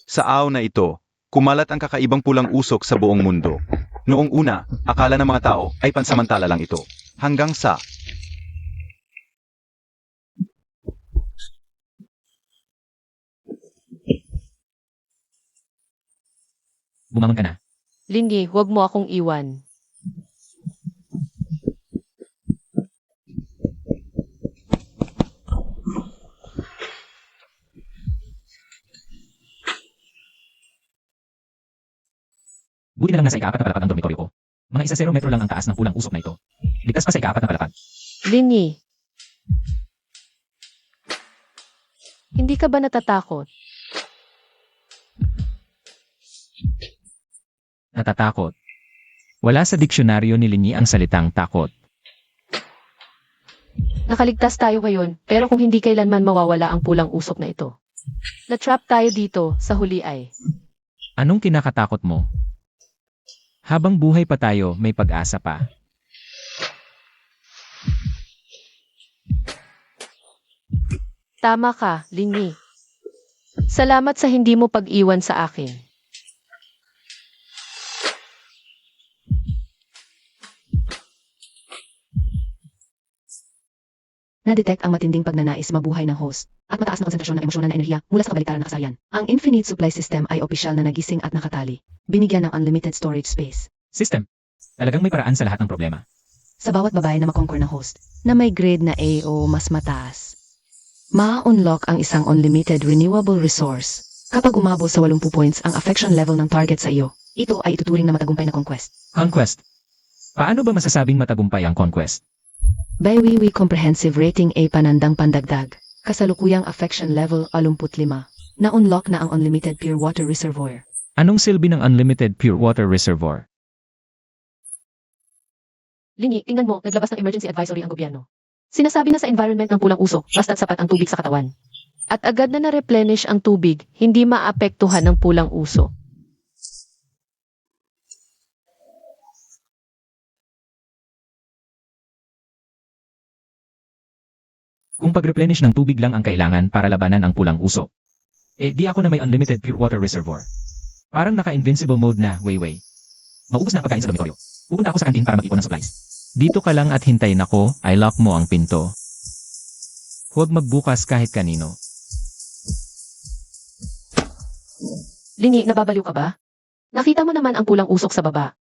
Sa araw na ito, kumalat ang kakaibang pulang usok sa buong mundo. Noong una, akala ng mga tao ay pansamantala lang ito. Hanggang sa Bumangon ka na. Lingi, huwag mo akong iwan. Buti na lang nasa ika-4 na palapag ang dormitoryo ko. Mga 1 metro lang ang taas ng pulang usok na ito. Ligtas pa sa ika-4 na palapag. Lingi. Hindi ka ba natatakot? Natatakot. Wala sa diksyonaryo ni Linyi ang salitang takot. Nakaligtas tayo ngayon, pero kung hindi kailanman mawawala ang pulang usok na ito. Na-trap tayo dito, sa huli ay. Anong kinakatakot mo? Habang buhay pa tayo, may pag-asa pa. Tama ka, Lingi. Salamat sa hindi mo pag-iwan sa akin. Na-detect ang matinding pagnanais mabuhay ng host at mataas na konsentrasyon ng emosyonal na enerhiya mula sa kabaliktaran ng kasayan. Ang Infinite Supply System ay opisyal na nagising at nakatali. Binigyan ng unlimited storage space. System. Talagang may paraan sa lahat ng problema. Sa bawat babae na makonquer ng host, na may grade na A o mas mataas, ma-unlock ang isang unlimited renewable resource. Kapag umabot sa 80 points ang affection level ng target sa iyo, ito ay ituturing na matagumpay na conquest. Conquest. Paano ba masasabing matagumpay ang conquest? Baywiwi Comprehensive Rating A panandang pandagdag. Kasalukuyang affection level 85. Na-unlock na ang unlimited pure water reservoir. Anong silbi ng unlimited pure water reservoir? Lingi, tingnan mo, naglabas ng emergency advisory ang gobyerno. Sinasabi na sa environment ng pulang usok, basta't sapat ang tubig sa katawan. At agad na na-replenish ang tubig, hindi maapektuhan ng pulang usok. Kung pag-replenish ng tubig lang ang kailangan para labanan ang pulang usok, di ako na may unlimited pure water reservoir. Parang naka-invincible mode na, way. Maubos na ang pagkain sa dormitoryo. Pupunta ako sa kantin para mag-ipon ng supplies. Dito ka lang at hintayin ako, I lock mo ang pinto. Huwag magbukas kahit kanino. Lingi, nababaliw ka ba? Nakita mo naman ang pulang usok sa baba.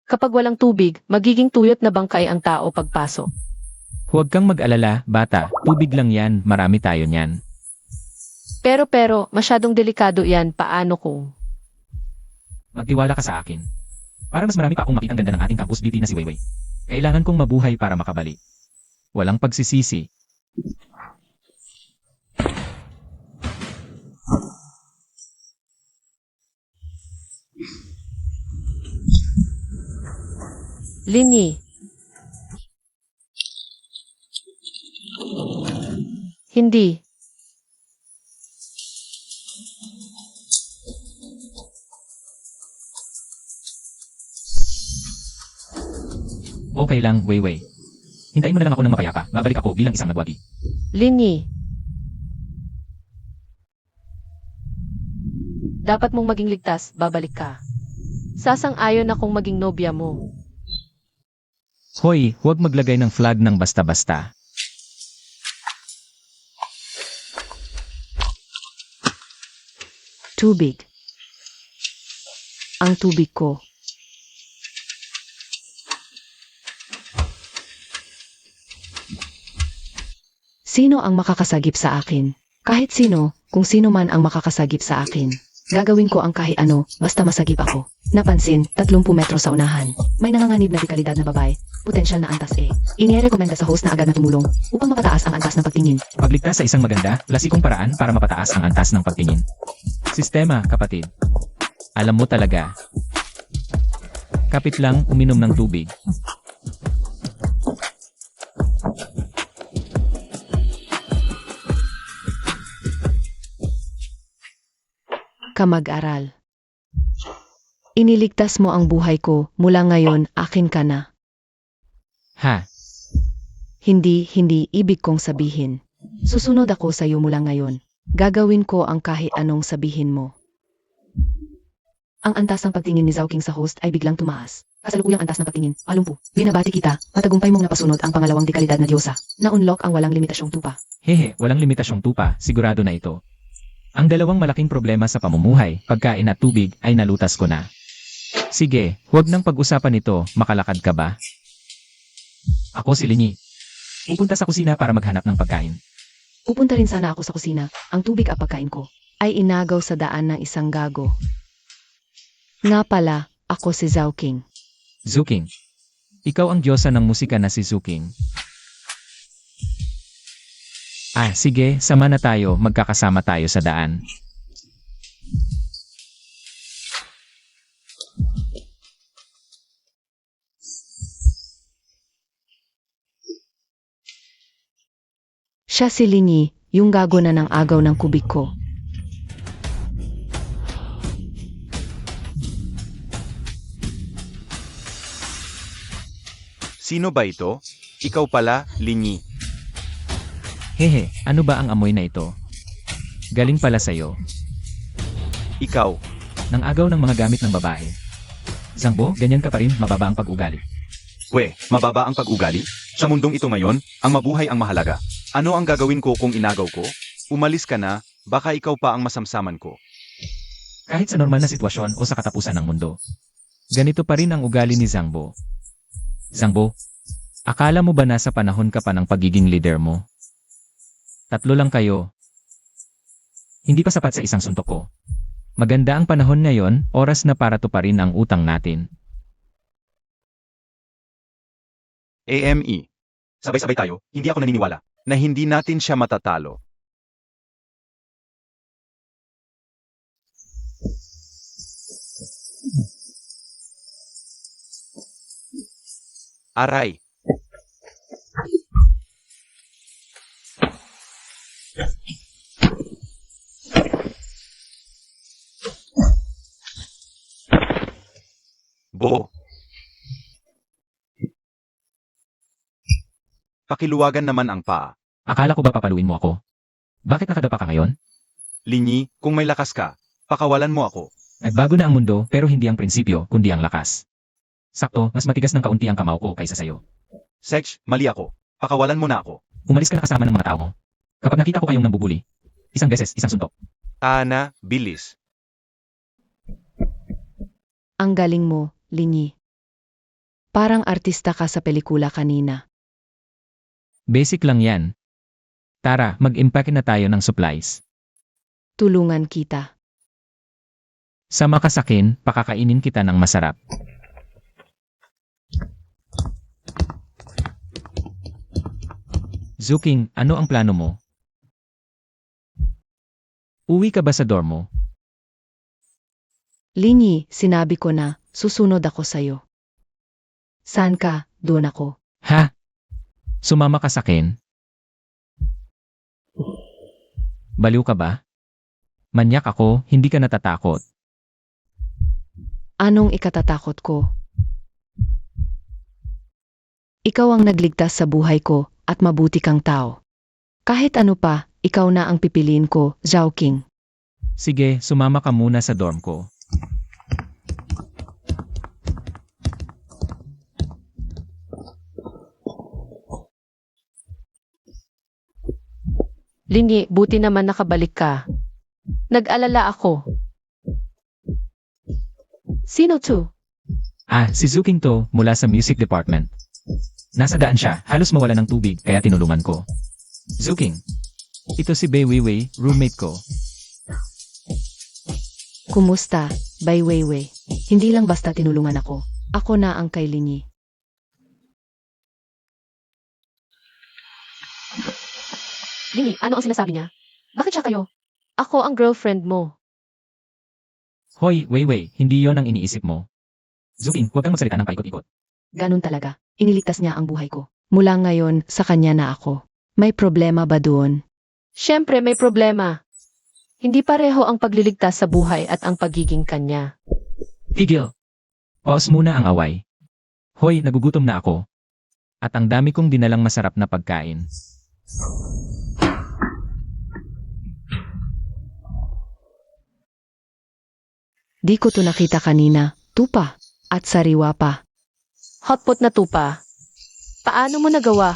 Kapag walang tubig, magiging tuyot na bangkay ang tao pagpasok. Huwag kang mag-alala, bata, tubig lang yan, marami tayo niyan. Pero, masyadong delikado yan, paano kung... Magtiwala ka sa akin. Para mas marami pa akong makitang ganda ng ating campus beauty na si Weiwei. Kailangan kong mabuhay para makabalik. Walang pagsisisi. Lingi. Hindi. Okay lang, Weiwei. Hintayin mo na lang ako ng mapayapa. Babalik ako bilang isang nagwagi. Lingi. Dapat mong maging ligtas, babalik ka. Sasang-ayon akong maging nobya mo. Hoy, huwag maglagay ng flag ng basta-basta. Tubig. Ang tubig ko. Sino ang makakasagip sa akin? Kahit sino, kung sino man ang makakasagip sa akin. Gagawin ko ang kahit ano, basta masagip ako. Napansin, 30 metro sa unahan. May nanganganib na dekalidad na babae. Potensyal na antas A. Inirekomenda sa host na agad na tumulong upang mapataas ang antas ng pagtingin. Pagligtas sa isang maganda, klasikong paraan para mapataas ang antas ng pagtingin. Sistema, kapatid. Alam mo talaga. Kapit lang, uminom ng tubig. Kamag-aral. Iniligtas mo ang buhay ko, mula ngayon, akin ka na. Ha? Hindi ibig kong sabihin. Susunod ako sa iyo mula ngayon. Gagawin ko ang kahit anong sabihin mo. Ang antas ng pagtingin ni Zhao King sa host ay biglang tumaas. Kasalukuyang antas ng pagtingin, alumpo. Binabati kita, matagumpay mong napasunod ang pangalawang dekalidad na diyosa. Na-unlock ang walang limitasyong tupa. Hehe, walang limitasyong tupa, sigurado na ito. Ang dalawang malaking problema sa pamumuhay, pagkain at tubig, ay nalutas ko na. Sige, huwag nang pag-usapan ito, makalakad ka ba? Ako si Linyi. Pupunta sa kusina para maghanap ng pagkain. Pupunta rin sana ako sa kusina. Ang tubig at pagkain ko ay inagaw sa daan ng isang gago. Nga pala, ako si Zhao King. Zuking. Ikaw ang diyosa ng musika na si Zuking. Ah, sige, sama na tayo, magkakasama tayo sa daan. Siya si Linyi, yung gago na ng agaw ng kubik ko. Sino ba ito? Ikaw pala, Linyi. Hehe, ano ba ang amoy na ito? Galing pala sa'yo. Ikaw. Nang agaw ng mga gamit ng babae. Zangbo, ganyan ka pa rin, mababa ang pag-ugali. Mababa ang pag-ugali? Sa mundong ito ngayon, ang mabuhay ang mahalaga. Ano ang gagawin ko kung inagaw ko? Umalis ka na, baka ikaw pa ang masamsaman ko. Kahit sa normal na sitwasyon o sa katapusan ng mundo. Ganito pa rin ang ugali ni Zangbo. Zangbo, akala mo ba nasa panahon ka pa ng pagiging leader mo? 3 lang kayo. Hindi pa sapat sa isang suntok ko. Maganda ang panahon ngayon, oras na para tuparin ang utang natin. AME. Sabay-sabay tayo, hindi ako naniniwala na hindi natin siya matatalo. Aray. Bo. Pakiluwagan naman ang paa. Akala ko ba papaluin mo ako? Bakit nakadapa ka ngayon? Linyi, kung may lakas ka, pakawalan mo ako. Nagbago na ang mundo pero hindi ang prinsipyo kundi ang lakas. Sakto, mas matigas ng kaunti ang kamao ko kaysa sayo. Sech, mali ako. Pakawalan mo na ako. Umalis ka na kasama ng mga tao mo. Kapag nakita ko kayong nambubuli, isang beses, isang suntok. Ana, bilis. Ang galing mo, Linyi. Parang artista ka sa pelikula kanina. Basic lang yan. Tara, mag-impact na tayo ng supplies. Tulungan kita. Sama ka sa akin, pakakainin kita ng masarap. Zuking, ano ang plano mo? Uwi ka ba sa dorm mo? Linyi, sinabi ko na, susunod ako sa'yo. Saan ka? Doon ako. Ha? Sumama ka sa akin? Baliw ka ba? Manyak ako, hindi ka natatakot. Anong ikatatakot ko? Ikaw ang nagligtas sa buhay ko at mabuti kang tao. Kahit ano pa, ikaw na ang pipiliin ko, Zhao King. Sige, sumama ka muna sa dorm ko. Linyi, buti naman nakabalik ka. Nag-alala ako. Sino to? Ah, si Zuking to, mula sa music department. Nasa daan siya, halos mawala ng tubig, kaya tinulungan ko. Zuking. Ito si Bei Weiwei, roommate ko. Kumusta, Bai Weiwei? Hindi lang basta tinulungan ako. Ako na ang kay Linyi. Linyi, ano ang sinasabi niya? Bakit siya kayo? Ako ang girlfriend mo. Hoy, Weiwei, hindi yon ang iniisip mo. Zuking, huwag kang magsalita ng paikot-ikot. Ganun talaga. Iniligtas niya ang buhay ko. Mula ngayon, sa kanya na ako. May problema ba doon? Siyempre may problema. Hindi pareho ang pagliligtas sa buhay at ang pagiging kanya. Tigil. Pause muna ang away. Hoy, nagugutom na ako. At ang dami kong dinalang masarap na pagkain. Di ko to nakita kanina. Tupa. At sariwa pa. Hotpot na tupa. Paano mo nagawa?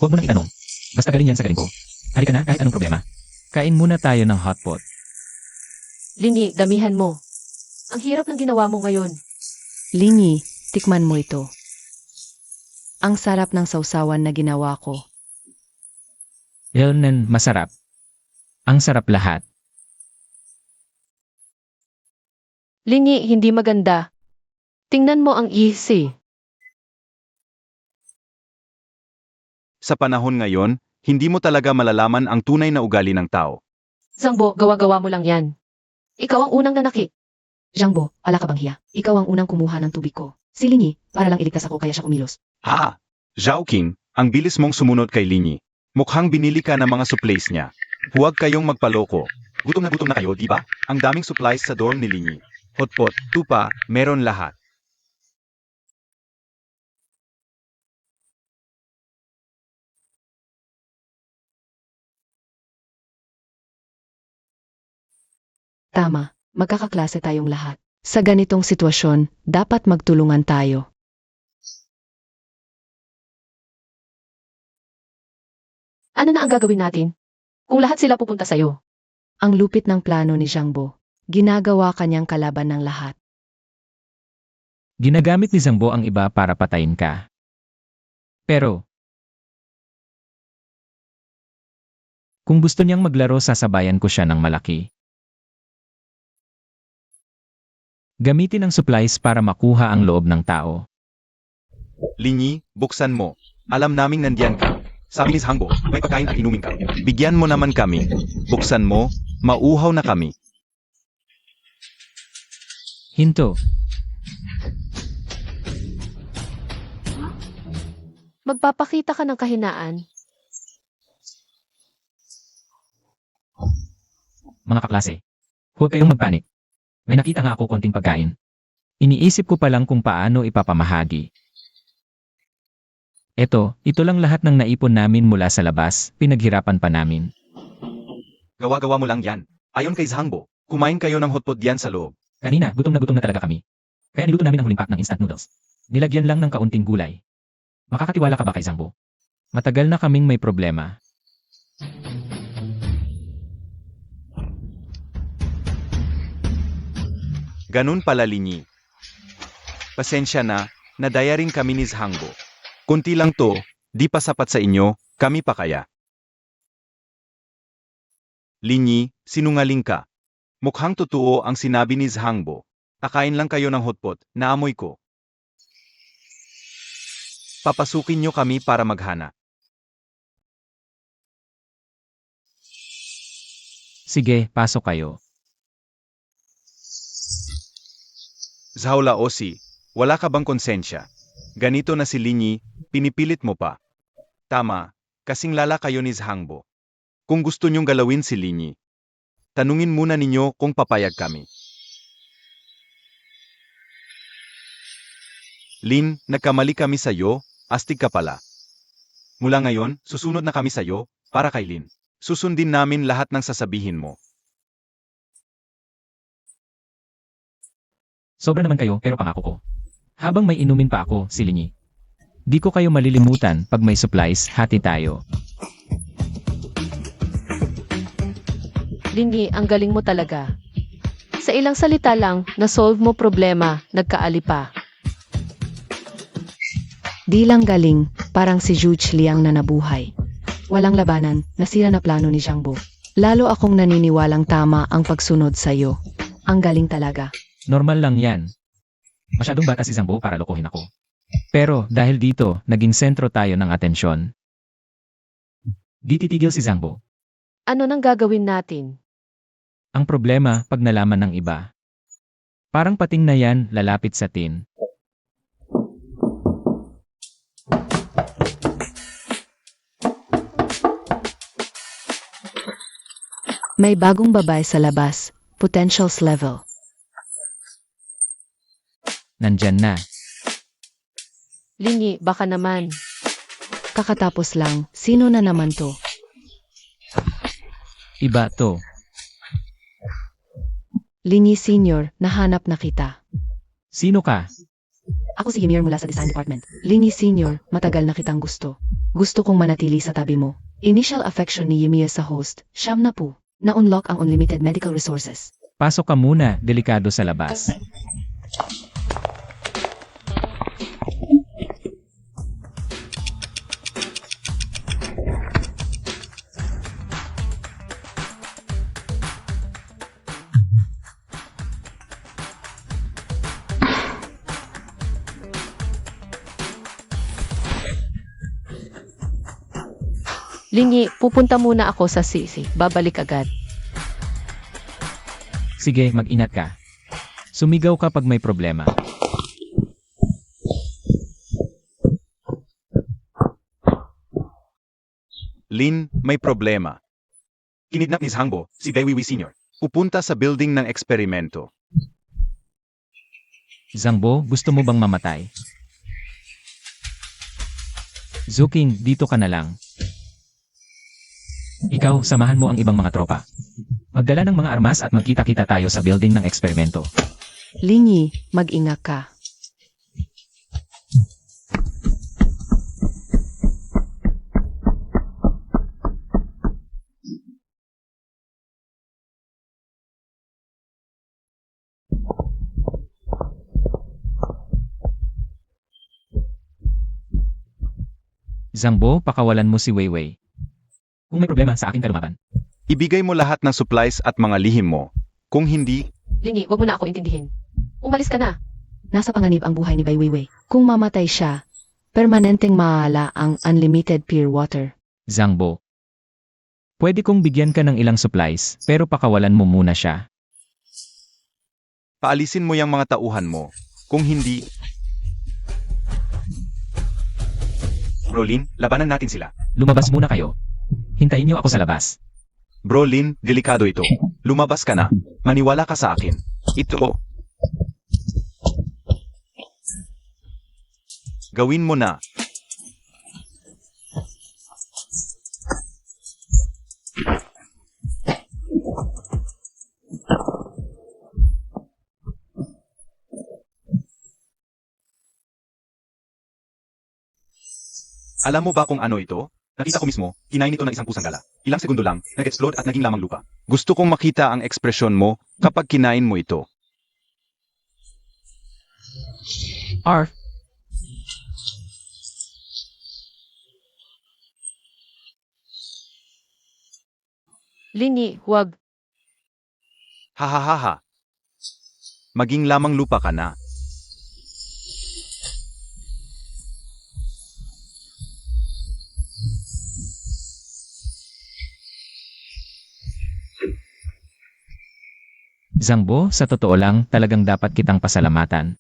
Huwag mo nang itanong. Basta galing yan sa galing ko. Halika na kahit anong problema. Kain muna tayo ng hotpot. Lingi, damihan mo. Ang hirap ng ginawa mo ngayon. Lingi, tikman mo ito. Ang sarap ng sausawan na ginawa ko. Yun, masarap. Ang sarap lahat. Lingi, hindi maganda. Tingnan mo ang easy. Sa panahon ngayon, hindi mo talaga malalaman ang tunay na ugali ng tao. Zangbo, gawa-gawa mo lang yan. Ikaw ang unang nanakit. Jangbo, ala ka bang hiya? Ikaw ang unang kumuha ng tubig ko. Si Lingi, para lang iligtas ako kaya siya kumilos. Ha! Zhao Qing, ang bilis mong sumunod kay Linyi. Mukhang binili ka ng mga supplies niya. Huwag kayong magpaloko. Gutom na kayo, di ba? Ang daming supplies sa dorm ni Linyi. Hotpot, tupa, meron lahat. Tama, magkakaklase tayong lahat. Sa ganitong sitwasyon, dapat magtulungan tayo. Ano na ang gagawin natin? Kung lahat sila pupunta sa'yo. Ang lupit ng plano ni Jangbo. Ginagawa kanyang kalaban ng lahat. Ginagamit ni Zangbo ang iba para patayin ka. Pero, kung gusto niyang maglaro, sasabayan ko siya ng malaki. Gamitin ang supplies para makuha ang loob ng tao. Linyi, buksan mo. Alam naming nandiyan ka. Sabi ni Hangbo, may pagkain at inumin ka. Bigyan mo naman kami. Buksan mo, mauhaw na kami. Hinto. Magpapakita ka ng kahinaan. Mga kaklase, huwag kayong magpanik. May nakita nga ako konting pagkain. Iniisip ko pa lang kung paano ipapamahagi. Ito lang lahat ng naipon namin mula sa labas, pinaghirapan pa namin. Gawa-gawa mo lang yan. Ayon kay Hangbo, kumain kayo ng hotpot diyan sa loob. Kanina, gutom na talaga kami. Kaya niluto namin ang huling pack ng instant noodles. Nilagyan lang ng kaunting gulay. Makakatiwala ka ba kay Zangbo? Matagal na kaming may problema. Ganun pala, Linyi. Pasensya na, nadaya rin kami ni Hangbo. Kunti lang to, di pa sapat sa inyo, kami pa kaya. Linyi, sinungaling ka. Mukhang totoo ang sinabi ni Hangbo. Kakain lang kayo ng hotpot, naamoy ko. Papasukin nyo kami para maghana. Sige, pasok kayo. Zhao Laosi, wala ka bang konsensya? Ganito na si Linyi, pinipilit mo pa. Tama, kasing lala kayo ni Hangbo. Kung gusto nyong galawin si Linyi, tanungin muna ninyo kung papayag kami. Lin, nagkamali kami sa'yo, astig ka pala. Mula ngayon, susunod na kami sa'yo, para kay Lin. Susundin namin lahat ng sasabihin mo. Sobra naman kayo, pero pangako ko. Habang may inumin pa ako, si Linyi. Di ko kayo malilimutan pag may supplies, hati tayo. Lingi, ang galing mo talaga. Sa ilang salita lang, na-solve mo problema, nagkaali pa. Di lang galing, parang si Juge Liang na nabuhay. Walang labanan, nasira na plano ni Jangbo. Lalo akong naniniwalang tama ang pagsunod sa'yo. Ang galing talaga. Normal lang yan. Masyadong bata si Zangbo para lokohin ako. Pero dahil dito, naging sentro tayo ng atensyon. Di titigil si Zangbo. Ano nang gagawin natin? Ang problema pag nalaman ng iba. Parang pating na yan lalapit sa tin. May bagong babae sa labas, potentials level. Nandyan na. Lingi, baka naman. Kakatapos lang, sino na naman to? Iba to. Linyi Senior, nahanap na kita. Sino ka? Ako si Ymir mula sa Design Department. Linyi Senior, matagal na kitang gusto. Gusto kong manatili sa tabi mo. Initial affection ni Ymir sa host, siyam na po. Na-unlock ang unlimited medical resources. Pasok ka muna, delikado sa labas. Linyi, pupunta muna ako sa CC. Babalik agad. Sige, mag-ingat ka. Sumigaw ka pag may problema. Lin, may problema. Kinidnap ni Hangbo, si Daiwiwi Sr. Pupunta sa building ng eksperimento. Zangbo, gusto mo bang mamatay? Zuking, dito ka na lang. Ikaw, samahan mo ang ibang mga tropa. Magdala ng mga armas at magkita-kita tayo sa building ng eksperimento. Linyi, mag-ingat ka. Zangbo, pakawalan mo si Weiwei. Kung may problema sa akin ka lumaban. Ibigay mo lahat ng supplies at mga lihim mo. Kung hindi, Linyi, wag mo na ako intindihin. Umalis ka na. Nasa panganib ang buhay ni Bai Weiwei. Kung mamatay siya, permanenteng maala ang unlimited pure water. Zangbo. Pwede kong bigyan ka ng ilang supplies, pero pakawalan mo muna siya. paalisin mo yung mga tauhan mo. Kung hindi, Brolin, labanan natin sila. Lumabas muna kayo. Hintayin niyo ako sa labas. Brolin, delikado ito. Lumabas ka na. Maniwala ka sa akin. Ito. Gawin mo na. Alam mo ba kung ano ito? Nakita ko mismo, kinain ito ng isang pusang gala. Ilang segundo lang, nag-explode at naging lamang lupa. Gusto kong makita ang ekspresyon mo kapag kinain mo ito. Arf! Linyi, huwag. Hahaha. Maging lamang lupa ka na. Zangbo, sa totoo lang, talagang dapat kitang pasalamatan.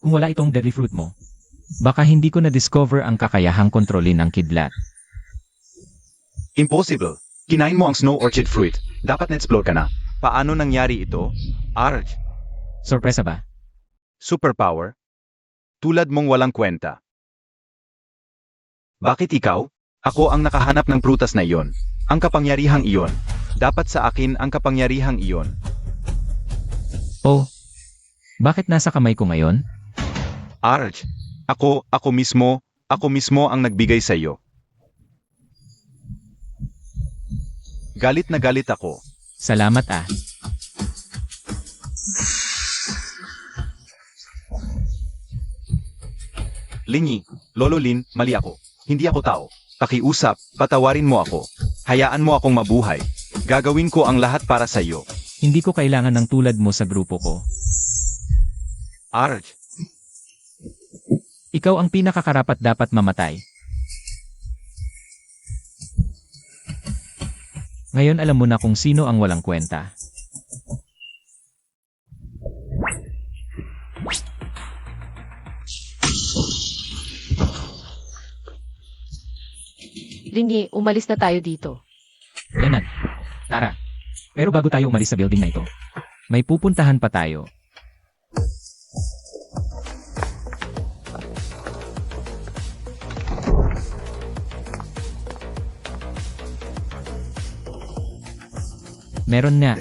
Kung wala itong deadly fruit mo, baka hindi ko na-discover ang kakayahang kontrolin ng kidlat. Impossible. Kinain mo ang snow orchid fruit. Dapat na-explore ka na. Paano nangyari ito? Arj. Sorpresa ba? Superpower? Tulad mong walang kwenta. Bakit ikaw? Ako ang nakahanap ng prutas na iyon. Ang kapangyarihang iyon. Dapat sa akin ang kapangyarihang iyon. Oh, bakit nasa kamay ko ngayon? Arj. Ako mismo ang nagbigay sa iyo. Galit na galit ako. Salamat ah. Linyi, Lolo Lin, mali ako. Hindi ako tao. Pakiusap, patawarin mo ako. Hayaan mo akong mabuhay. Gagawin ko ang lahat para sa iyo. Hindi ko kailangan ng tulad mo sa grupo ko. Arj. Ikaw ang pinakakarapat dapat mamatay. Ngayon alam mo na kung sino ang walang kwenta. Linyi, umalis na tayo dito. Yanan. Tara. Pero bago tayo umalis sa building na ito, may pupuntahan pa tayo. Meron nga.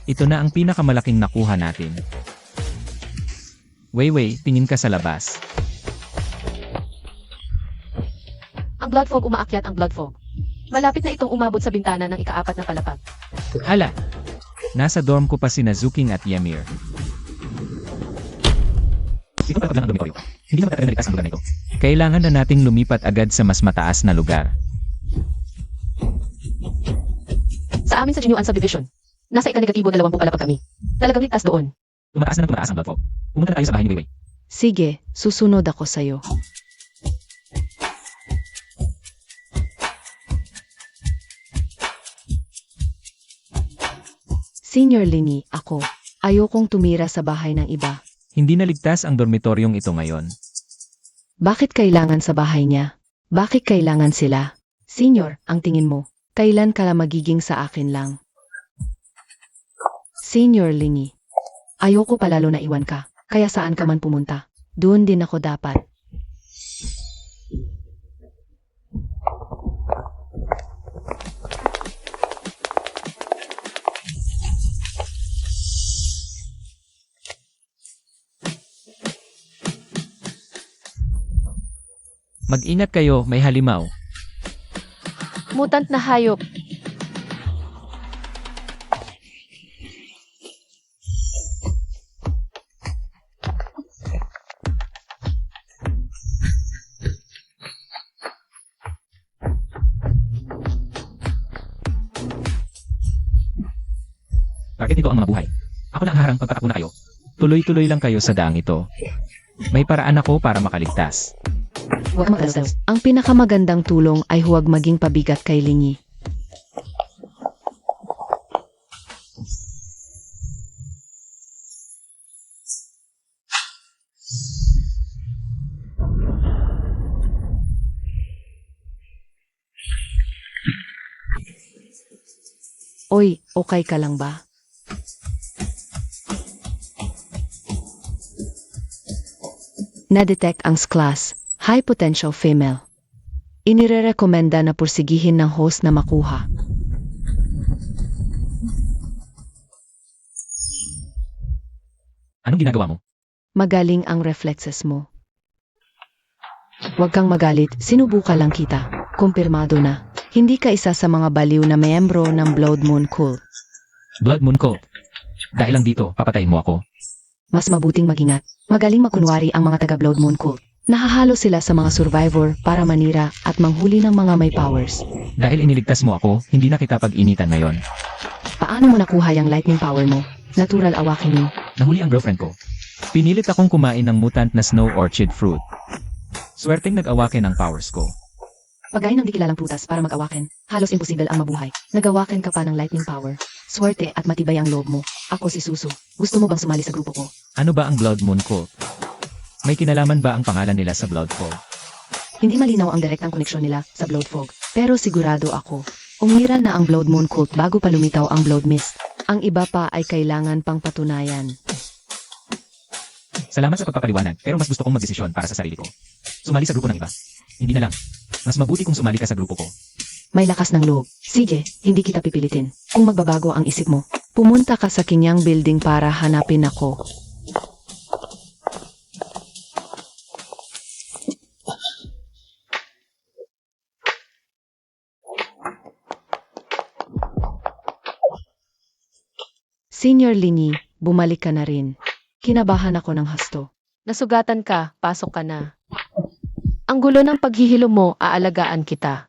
Ito na ang pinakamalaking nakuha natin. Weiwei, tingin ka sa labas. Ang blood fog umaakyat ang blood fog. Malapit na itong umabot sa bintana ng ikaapat na palapag. Hala! Nasa dorm ko pa si Nazuking at Ymir. Ito palapag lang ang dormitoryo. Hindi na matatagal na ligtas ang lugar na ito. Kailangan na nating lumipat agad sa mas mataas na lugar. Sa amin sa Jinyuan Subdivision. Nasa ika-negatibo 20 palapag kami. Talagang ligtas doon. Tumataas na ng tumataas ang blood fog. Pumunta na tayo sa bahay ni Weiwei. Sige, susunod ako sa'yo. Senior Lini, ako. Ayokong tumira sa bahay ng iba. Hindi na ligtas ang dormitoryong ito ngayon. Bakit kailangan sa bahay niya? Bakit kailangan sila? Senior, ang tingin mo, kailan ka magiging sa akin lang? Senior Lini, ayoko palalo na iwan ka, kaya saan ka man pumunta, doon din ako dapat. Mag-ingat kayo, may halimaw. Mutant na hayop. Target nito ang mga buhay. Ako lang harang pagpatakbo na kayo. Tuloy-tuloy lang kayo sa daang ito. May paraan ako para makaligtas. Huwag mag-alala. Ang pinakamagandang tulong ay huwag maging pabigat kay Lingi. Oy, okay ka lang ba? Na-detect ang SCLAS, high potential female. Inirerekomenda na pursigihin ng host na makuha. Anong ginagawa mo? Magaling ang reflexes mo. Huwag kang magalit, sinubukan lang kita. Kumpirmado na. Hindi ka isa sa mga baliw na miyembro ng Blood Moon Cult. Blood Moon Cult. Dahil lang dito, papatayin mo ako. Mas mabuting magingat. Magaling magkunwari ang mga taga Blood Moon Cult. Nahahalo sila sa mga survivor para manira at manghuli ng mga may powers. Dahil iniligtas mo ako, hindi na kita pag-initan ngayon. Paano mo nakuha yung lightning power mo? Natural awakening. Nahuli ang girlfriend ko. Pinilit akong kumain ng mutant na snow orchid fruit. Swerteng nag-awaken ang powers ko. Pagkain ng di kilalang prutas para mag-awaken, halos imposible ang mabuhay. Nag-awaken ka pa ng lightning power. Swerte at matibay ang loob mo. Ako si Susu. Gusto mo bang sumali sa grupo ko? Ano ba ang Blood Moon Cult? May kinalaman ba ang pangalan nila sa Blood Fog? Hindi malinaw ang direktang koneksyon nila sa Blood Fog, pero sigurado ako. Umiral na ang Blood Moon Cult bago pa lumitaw ang Blood Mist. Ang iba pa ay kailangan pang patunayan. Salamat sa pagpapaliwanag, pero mas gusto kong magdesisyon para sa sarili ko. Sumali sa grupo ng iba. Hindi na lang. Mas mabuti kung sumali ka sa grupo ko. May lakas ng loob. Sige, hindi kita pipilitin. Kung magbabago ang isip mo, pumunta ka sa Kinyang Building para hanapin ako. Senior Lini, bumalik ka na rin. Kinabahan ako ng hasto. Nasugatan ka, pasok ka na. Ang gulo ng paghihilo mo, aalagaan kita.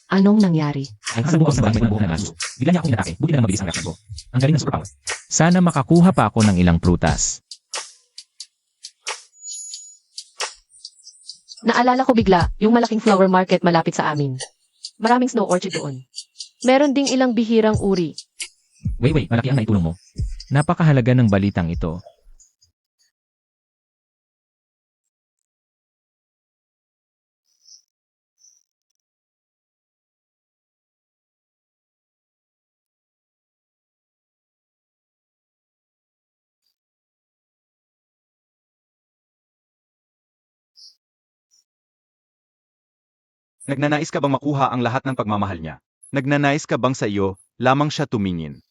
Anong nangyari? Ay kasalubong sa bahay ng buong aso. Bigla niya akong inatake, buti na lang mabilis ang reaction ko. Ang galing ng superpower. Sana makakuha pa ako ng ilang prutas. Naalala ko bigla, yung malaking flower market malapit sa amin. Maraming snow orchid doon. Meron ding ilang bihirang uri. Wait, malaki ang naitulong mo. Napakahalaga ng balitang ito. Nagnanais ka bang makuha ang lahat ng pagmamahal niya? Nagnanais ka bang sa iyo, lamang siya tumingin?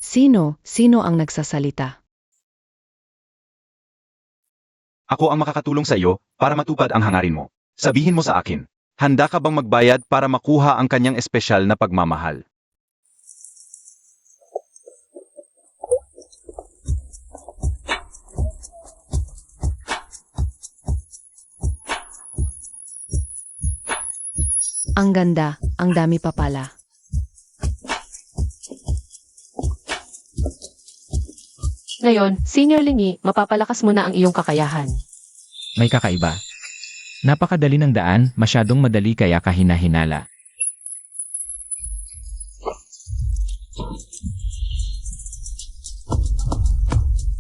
Sino ang nagsasalita? Ako ang makakatulong sa iyo para matupad ang hangarin mo. Sabihin mo sa akin, handa ka bang magbayad para makuha ang kanyang espesyal na pagmamahal? Ang ganda, ang dami pa pala. Ngayon, Senior Linyi, mapapalakas mo na ang iyong kakayahan. May kakaiba. Napakadali ng daan, masyadong madali kaya kahina-hinala.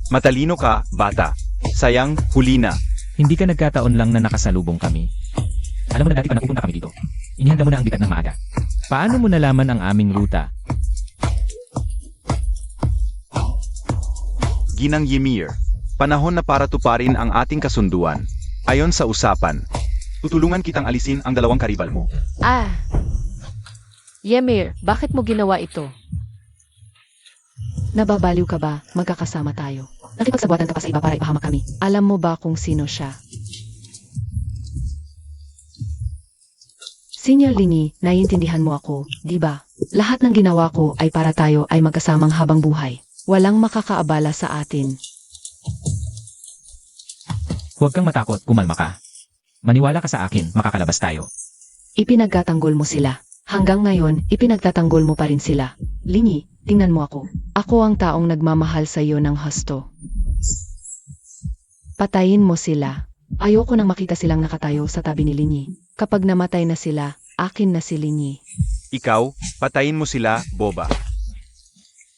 Matalino ka, bata. Sayang, huli na. Hindi ka nagkataon lang na nakasalubong kami. Alam mo na dati pa napupunta kami dito. Inihanda mo na ang bigat ng maaga. Paano mo nalaman ang aming ruta? Ginang Ymir, panahon na para tuparin ang ating kasunduan. Ayon sa usapan, tutulungan kitang alisin ang dalawang karibal mo. Ymir, bakit mo ginawa ito? Nababaliw ka ba? Magkakasama tayo. Nakipagsabuatan ka pa sa iba para ipahamak kami. Alam mo ba kung sino siya? Senior Linyi, naiintindihan mo ako, di ba? Lahat ng ginawa ko ay para tayo ay magkasamang habang buhay. Walang makakaabala sa atin. Huwag kang matakot, kumalma ka. Maniwala ka sa akin, makakalabas tayo. Ipinagtatanggol mo sila. Hanggang ngayon, ipinagtatanggol mo pa rin sila. Linyi, tingnan mo ako. Ako ang taong nagmamahal sa iyo ng husto. Patayin mo sila. Ayoko nang makita silang nakatayo sa tabi ni Linyi. Kapag namatay na sila, akin na si Linyi. Ikaw, patayin mo sila, boba.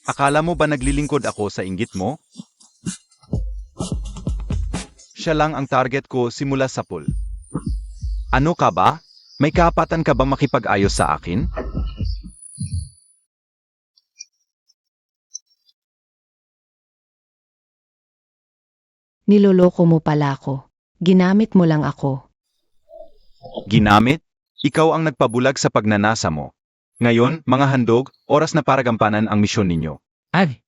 Akala mo ba naglilingkod ako sa inggit mo? Siya lang ang target ko simula sa pool. Ano ka ba? May kapatan ka bang makipag-ayos sa akin? Niloloko mo pala ako. Ginamit mo lang ako. Ginamit? Ikaw ang nagpabulag sa pagnanasa mo. Ngayon, mga handog, oras na para gampanan ang misyon ninyo. Ay!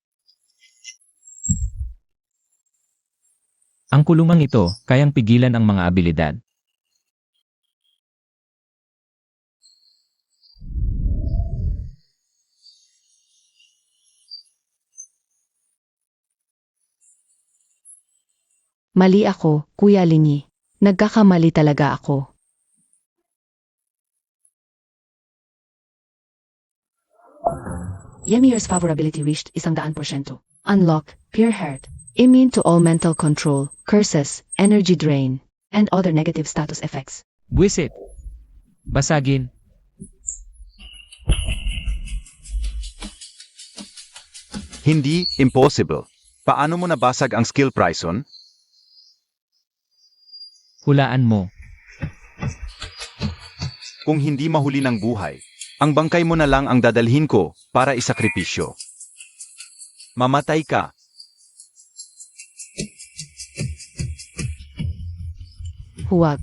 Ang kulungang ito, kayang pigilan ang mga abilidad. Mali ako, Kuya Linyi. Nagkakamali talaga ako. Ymir's favorability reached 100%. Unlock, pure heart, immune to all mental control, curses, energy drain, and other negative status effects. Buwisit! Basagin! Hindi, impossible. Paano mo nabasag ang skill Prison? Hulaan mo. Kung hindi mahuli ng buhay, ang bangkay mo na lang ang dadalhin ko para isakripisyo. Mamatay ka. Huwag.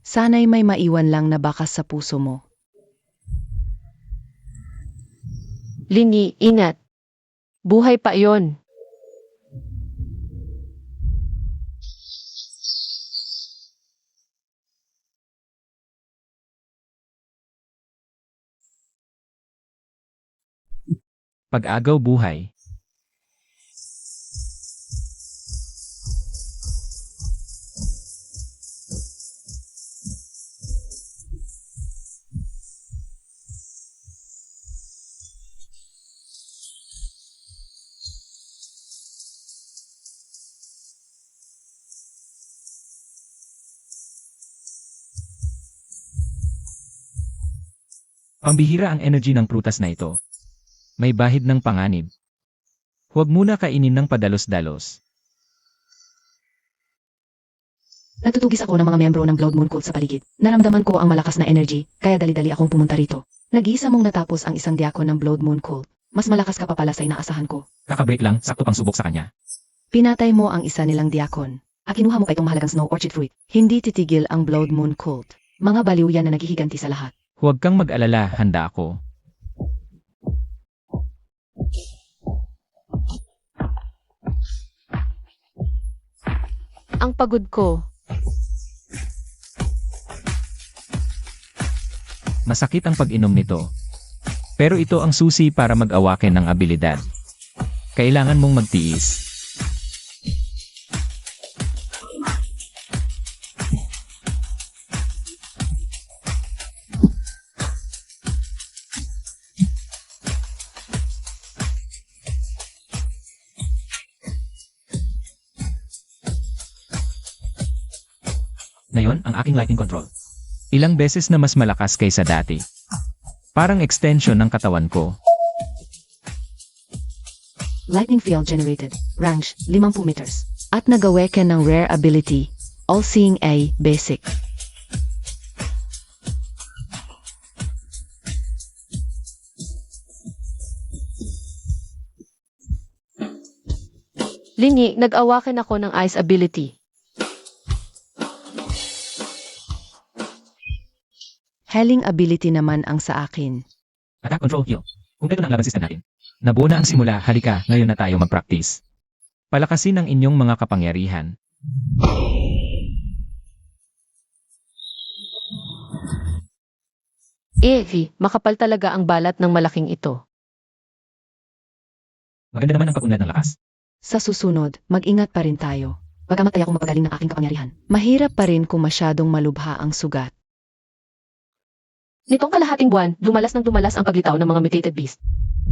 Sana'y may maiwan lang na bakas sa puso mo. Linyi, ingat. Buhay pa iyon. Pag-agaw buhay. Pambihira ang energy ng prutas na ito. May bahid ng panganib. Huwag muna kainin ng padalos-dalos. Natutugis ako ng mga miyembro ng Blood Moon Cult sa paligid. Naramdaman ko ang malakas na energy, kaya dali-dali akong pumunta rito. Nag-iisa mong natapos ang isang diakon ng Blood Moon Cult. Mas malakas ka pa pala sa inaasahan ko. Kakabreak lang, sakto pang subok sa kanya. Pinatay mo ang isa nilang diakon. At kinuha mo pa itong mahalagang snow orchid fruit. Hindi titigil ang Blood Moon Cult. Mga baliw yan na naghihiganti sa lahat. Huwag kang mag-alala, handa ako. Ang pagod ko. Masakit ang pag-inom nito. Pero ito ang susi para mag-awaken ng abilidad. Kailangan mong magtiis. Ngayon, ang aking lighting control. Ilang beses na mas malakas kaysa dati. Parang extension ng katawan ko. Lightning field generated. Range 50 meters. At nag-awaken ng rare ability. All-Seeing A Basic. Linyi, nag-awaken ako ng ice ability. Helling ability naman ang sa akin. Attack control heal. Kumpleto na ang laban system natin. Nabuo na ang simula, halika, ngayon na tayo mag-practice. Palakasin ang inyong mga kapangyarihan. Makapal talaga ang balat ng malaking ito. Maganda naman ang pag-unlad ng lakas. Sa susunod, mag-ingat pa rin tayo. Bagamat ay ako mapagaling ng aking kapangyarihan. Mahirap pa rin kung masyadong malubha ang sugat. Nitong kalahating buwan, dumalas ang paglitaw ng mga mutated beast.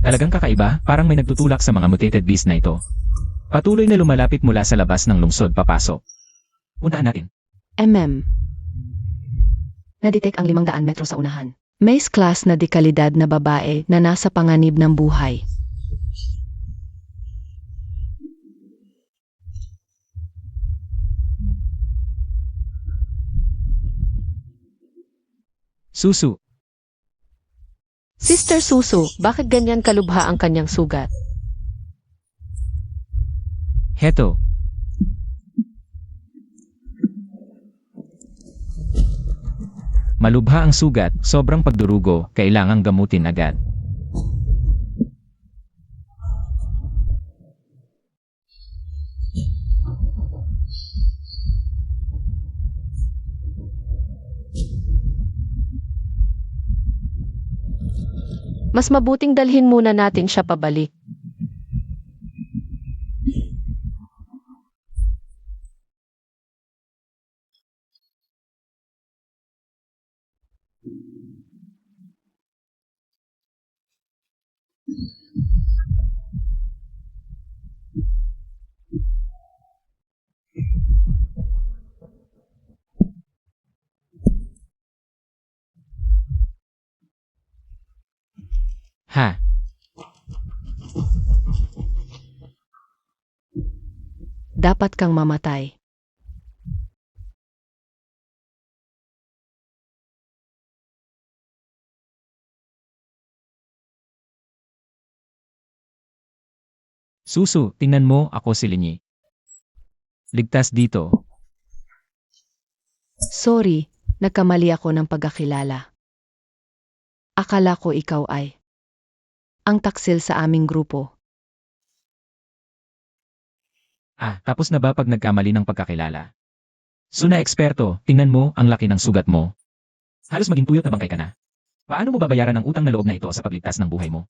Talagang kakaiba, parang may nagtutulak sa mga mutated beast na ito. Patuloy na lumalapit mula sa labas ng lungsod papasok. Unahan natin. Na-detect ang 500 metro sa unahan. Mace class na dekalidad na babae na nasa panganib ng buhay. Susu. Sister Susu, bakit ganyan kalubha ang kanyang sugat? Heto. Malubha ang sugat, sobrang pagdurugo, kailangang gamutin agad. Mas mabuting dalhin muna natin siya pabalik. Ha? Dapat kang mamatay. Susu, tingnan mo, ako si Linyi. Ligtas dito. Sorry, nagkamali ako ng pagkakilala. Akala ko ikaw ay ang taksil sa aming grupo. Tapos na ba pag nagkamali ng pagkakilala? Suna eksperto, tingnan mo, ang laki ng sugat mo. Halos maging tuyot na bangkay ka na. Paano mo babayaran ang utang na loob na ito sa pagligtas ng buhay mo?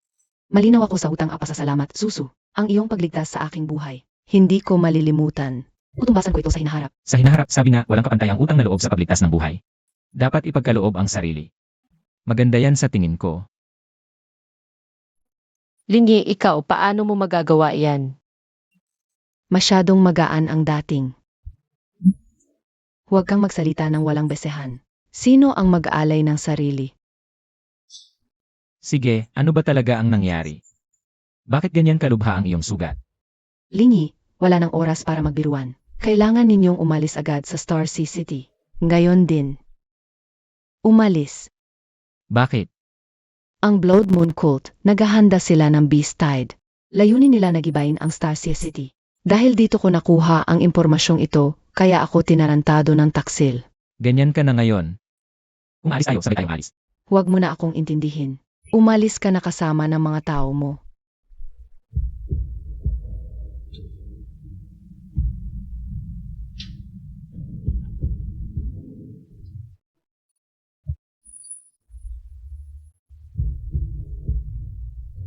Malinaw ako sa utang pasasalamat, Susu. Ang iyong pagligtas sa aking buhay. Hindi ko malilimutan. Tutumbasan ko ito sa hinaharap. Sa hinaharap, sabi nga, walang kapantay ang utang na loob sa pagligtas ng buhay. Dapat ipagkaloob ang sarili. Maganda yan sa tingin ko. Linyi, ikaw, paano mo magagawa yan? Masyadong magaan ang dating. Huwag kang magsalita ng walang besehan. Sino ang mag-aalay ng sarili? Sige, ano ba talaga ang nangyari? Bakit ganyan kalubha ang iyong sugat? Linyi, wala nang oras para magbiruan. Kailangan ninyong umalis agad sa Star Sea City. Ngayon din. Umalis. Bakit? Ang Blood Moon Cult, naghahanda sila ng Beast Tide. Layunin nila nagibayin ang Star Sea City. Dahil dito ko nakuha ang impormasyong ito, kaya ako tinarantado ng taksil. Ganyan ka na ngayon. Kung aalis tayo, sabay tayong alis. Huwag mo na akong intindihin. Umalis ka na kasama ng mga tao mo.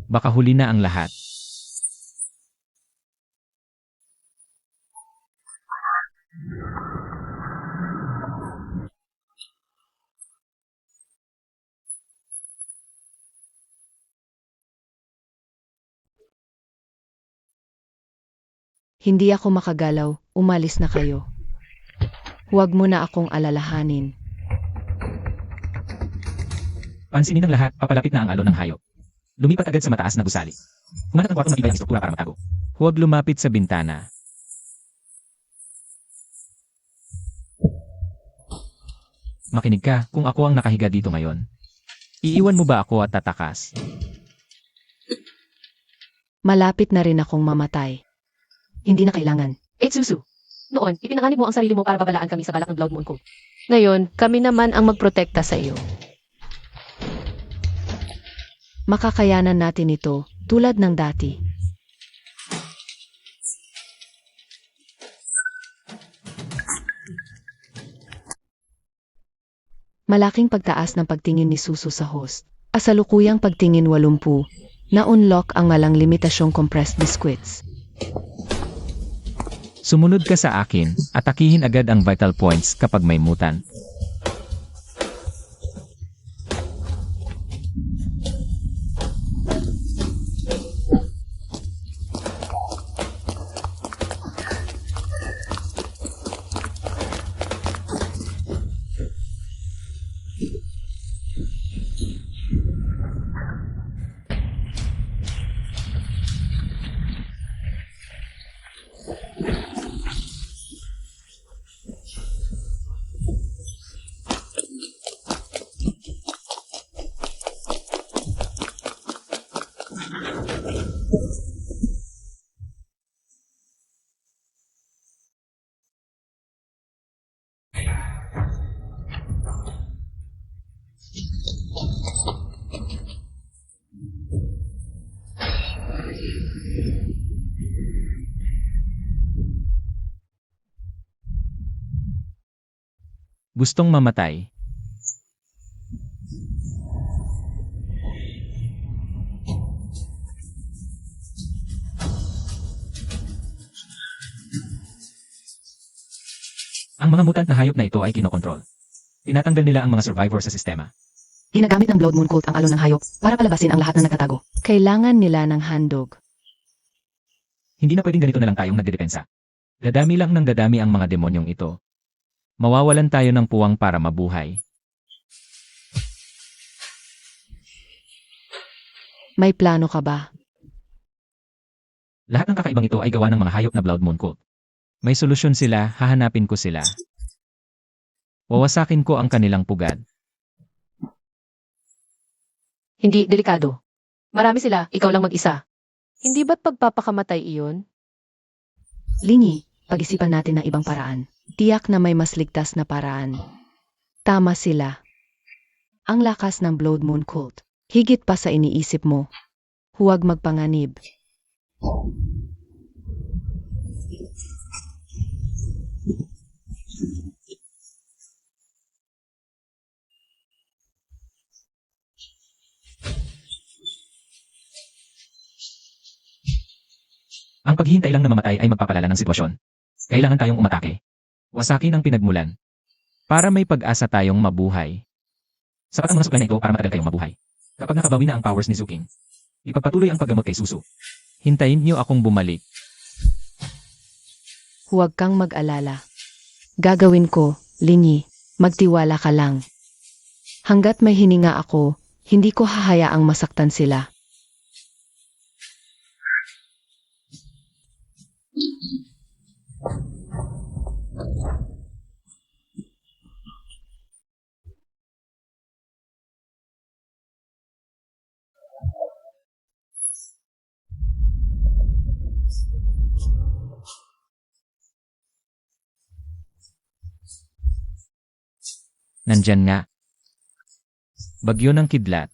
Baka huli na ang lahat. Hindi ako makagalaw, umalis na kayo. Huwag mo na akong alalahanin. Pansinin ng lahat, papalapit na ang alon ng hayop. Lumipat agad sa mataas na gusali. Kumanat ang kwartong matibay ang struktura para matago. Huwag lumapit sa bintana. Makinig ka, kung ako ang nakahiga dito ngayon. Iiwan mo ba ako at tatakas? Malapit na rin akong mamatay. Hindi na kailangan. Susu. Noon, ipinanganib mo ang sarili mo para babalaan kami sa balak ng Blood Moon Cult. Ngayon, kami naman ang magprotekta sa iyo. Makakayanan natin ito, tulad ng dati. Malaking pagtaas ng pagtingin ni Susu sa host. Asalukuyang pagtingin 80, na-unlock ang malang limitasyong compressed biscuits. Sumunod ka sa akin, atakihin agad ang vital points kapag may mutant. Gustong mamatay. Ang mga mutant na hayop na ito ay kinokontrol. Tinatanggal nila ang mga survivor sa sistema. Ginagamit ng Blood Moon Cult ang alon ng hayop para palabasin ang lahat ng nagtatago. Kailangan nila ng handog. Hindi na pwedeng ganito na lang tayong nagdedepensa. Dadami lang ng dadami ang mga demonyong ito. Mawawalan tayo ng puwang para mabuhay. May plano ka ba? Lahat ng kakaibang ito ay gawa ng mga hayop na Blood Moon Cult. May solusyon sila, hahanapin ko sila. Wawasakin ko ang kanilang pugad. Hindi delikado. Marami sila, ikaw lang mag-isa. Hindi ba't pagpapakamatay iyon? Lingi, pag-isipan natin ng ibang paraan. Tiyak na may mas ligtas na paraan. Tama sila. Ang lakas ng Blood Moon Cult. Higit pa sa iniisip mo. Huwag magpanganib. Ang paghihintay lang na mamatay ay magpapalala ng sitwasyon. Kailangan tayong umatake. Wasakin ang pinagmulan. Para may pag-asa tayong mabuhay. Sapat ang mga supply na ito para matagal kayong mabuhay. Kapag nakabawi na ang powers ni Zuking, ipagpatuloy ang paggamot kay Susu. Hintayin niyo akong bumalik. Huwag kang mag-alala. Gagawin ko, Lingi. Magtiwala ka lang. Hanggat may hininga ako, hindi ko hahayaang masaktan sila. Nandyan nga. Bagyo ng kidlat.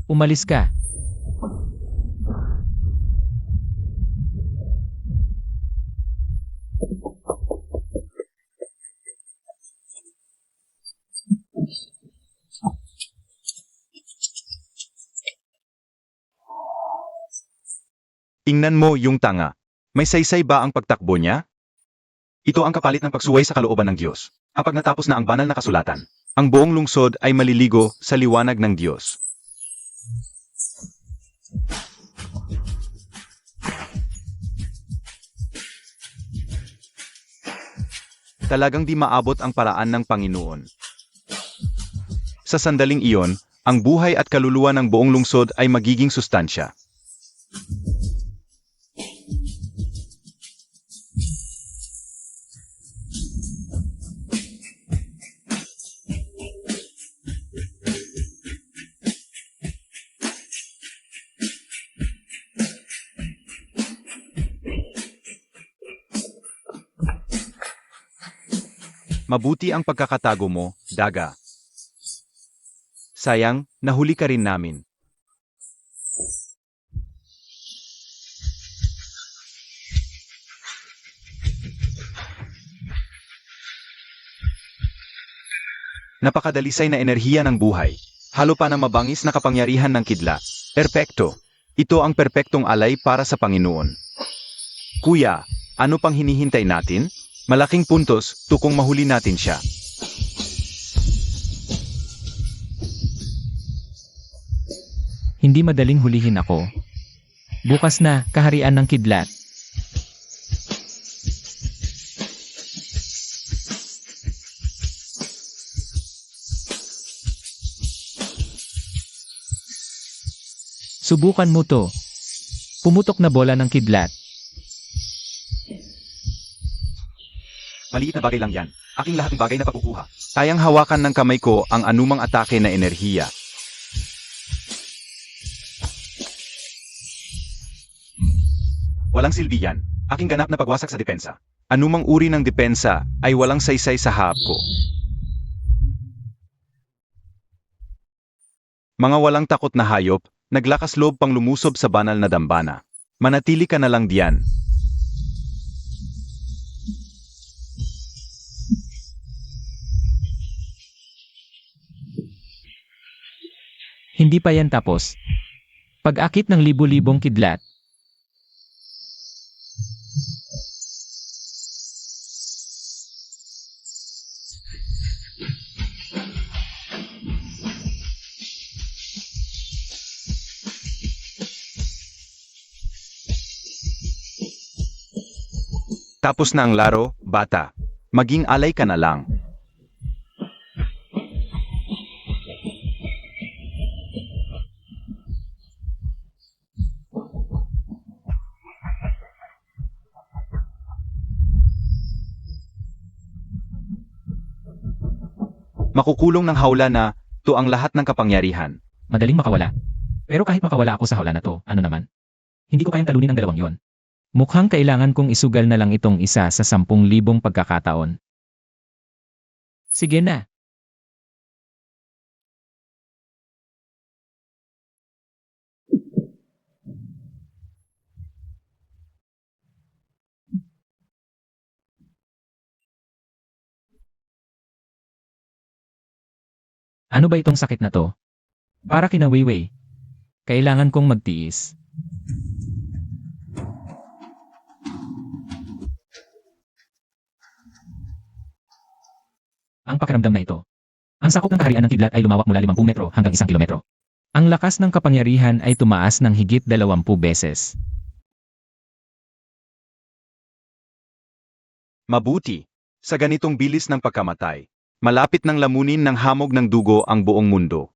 Umalis ka. Ingnan mo yung tanga. May saysay ba ang pagtakbo niya? Ito ang kapalit ng pagsuway sa kalooban ng Diyos. Kapag natapos na ang banal na kasulatan, ang buong lungsod ay maliligo sa liwanag ng Diyos. Talagang di maabot ang paraan ng Panginoon. Sa sandaling iyon, ang buhay at kaluluwa ng buong lungsod ay magiging sustansya. Mabuti ang pagkakatago mo, Daga. Sayang, nahuli ka rin namin. Napakadalisay na enerhiya ng buhay. Halo pa na mabangis na kapangyarihan ng kidlat. Perpekto. Ito ang perpektong alay para sa Panginoon. Kuya, ano pang hinihintay natin? Malaking puntos, tukong mahuli natin siya. Hindi madaling hulihin ako. Bukas na, kaharian ng kidlat. Subukan mo to. Pumutok na bola ng kidlat. Maliit na bagay lang yan. Aking lahat ng bagay na pakukuha. Kayang hawakan ng kamay ko ang anumang atake na enerhiya. Walang silbi yan. Aking ganap na pagwasak sa depensa. Anumang uri ng depensa ay walang saysay sa harap ko. Mga walang takot na hayop, naglakas loob pang lumusob sa banal na dambana. Manatili ka na lang diyan. Hindi pa yan tapos. Pag-akit ng libu-libong kidlat. Tapos na ang laro, bata. Maging alay ka na lang. Makukulong ng hawla na, to ang lahat ng kapangyarihan. Madaling makawala. Pero kahit makawala ako sa hawla na to, ano naman? Hindi ko kayang talunin ang dalawang yon. Mukhang kailangan kong isugal na lang itong isa sa 10,000 pagkakataon. Sige na. Ano ba itong sakit na to? Para kina Weiwei. Kailangan kong magtiis. Ang pakiramdam na ito. Ang sakop ng kaharian ng kidlat ay lumawak mula 50 metro hanggang 1 kilometro. Ang lakas ng kapangyarihan ay tumaas ng higit 20 beses. Mabuti. Sa ganitong bilis ng pagkamatay, malapit ng lamunin ng hamog ng dugo ang buong mundo.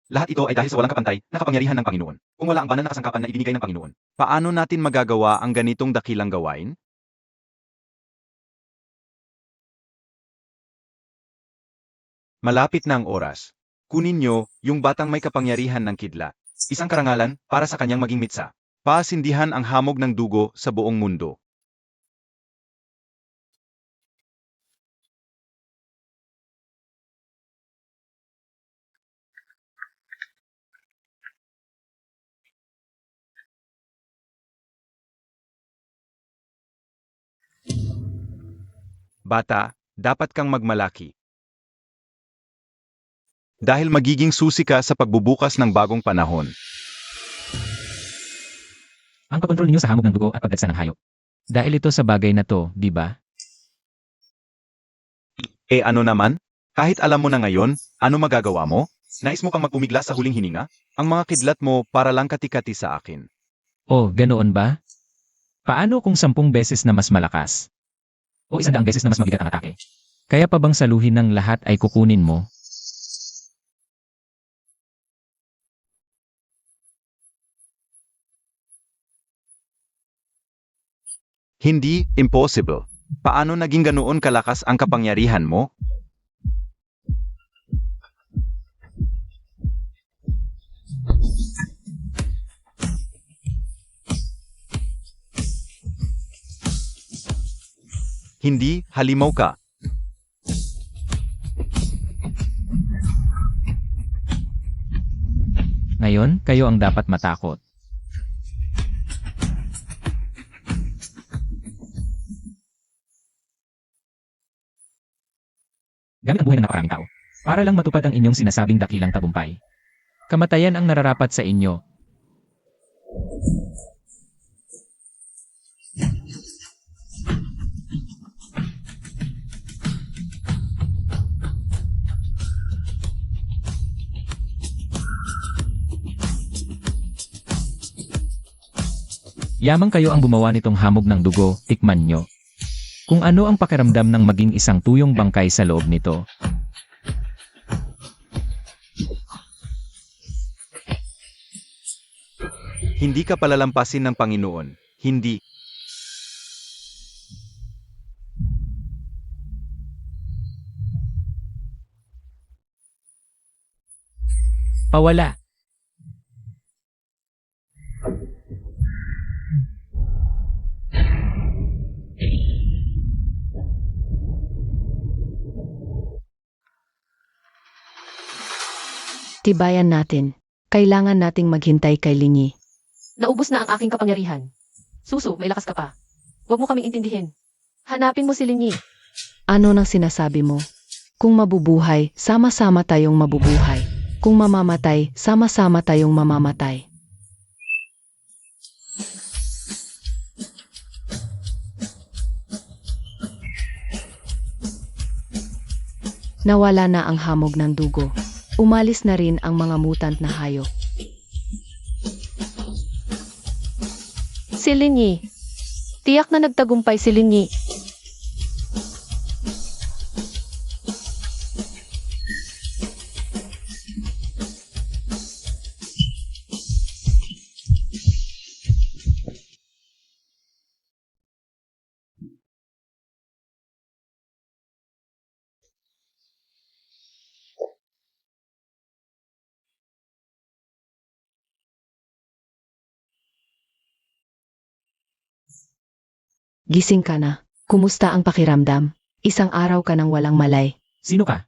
Lahat ito ay dahil sa walang kapantay na kapangyarihan ng Panginoon. Kung wala ang banal na kasangkapan na ibinigay ng Panginoon, paano natin magagawa ang ganitong dakilang gawain? Malapit na ang oras. Kunin niyo yung batang may kapangyarihan ng kidlat. Isang karangalan para sa kanyang maging mitsa. Paasindihan ang hamog ng dugo sa buong mundo. Bata, dapat kang magmalaki. Dahil magiging susi ka sa pagbubukas ng bagong panahon. Ang pagkontrol ninyo sa hamog ng dugo at pagdagsa ng hayop. Dahil ito sa bagay na to, di ba? Ano naman? Kahit alam mo na ngayon, ano magagawa mo? Nais mo kang magpumigla sa huling hininga? Ang mga kidlat mo para lang katikati sa akin. Oh, ganoon ba? Paano kung 10 beses na mas malakas? O 100 beses na mas mabigat ang atake? Kaya pa bang saluhin ng lahat ay kukunin mo? Hindi impossible. Paano naging ganoon kalakas ang kapangyarihan mo? Hindi, halimaw ka. Ngayon, kayo ang dapat matakot. Gamit ang buhay ng naparaming tao, para lang matupad ang inyong sinasabing dakilang tagumpay. Kamatayan ang nararapat sa inyo. Yamang kayo ang gumawa nitong hamog ng dugo, tikman nyo. Kung ano ang pakiramdam ng maging isang tuyong bangkay sa loob nito. Hindi ka palalampasin ng Panginoon. Hindi. Pawala. Tibayan natin. Kailangan nating maghintay kay Linyi. Naubos na ang aking kapangyarihan. Susu, may lakas ka pa. Huwag mo kaming intindihin. Hanapin mo si Linyi. Ano nang sinasabi mo? Kung mabubuhay, sama-sama tayong mabubuhay. Kung mamamatay, sama-sama tayong mamamatay. Nawala na ang hamog ng dugo. Umalis na rin ang mga mutant na hayop. Si Linyi. Tiyak na nagtagumpay si Linyi. Gising ka na. Kumusta ang pakiramdam? Isang araw ka nang walang malay. Sino ka?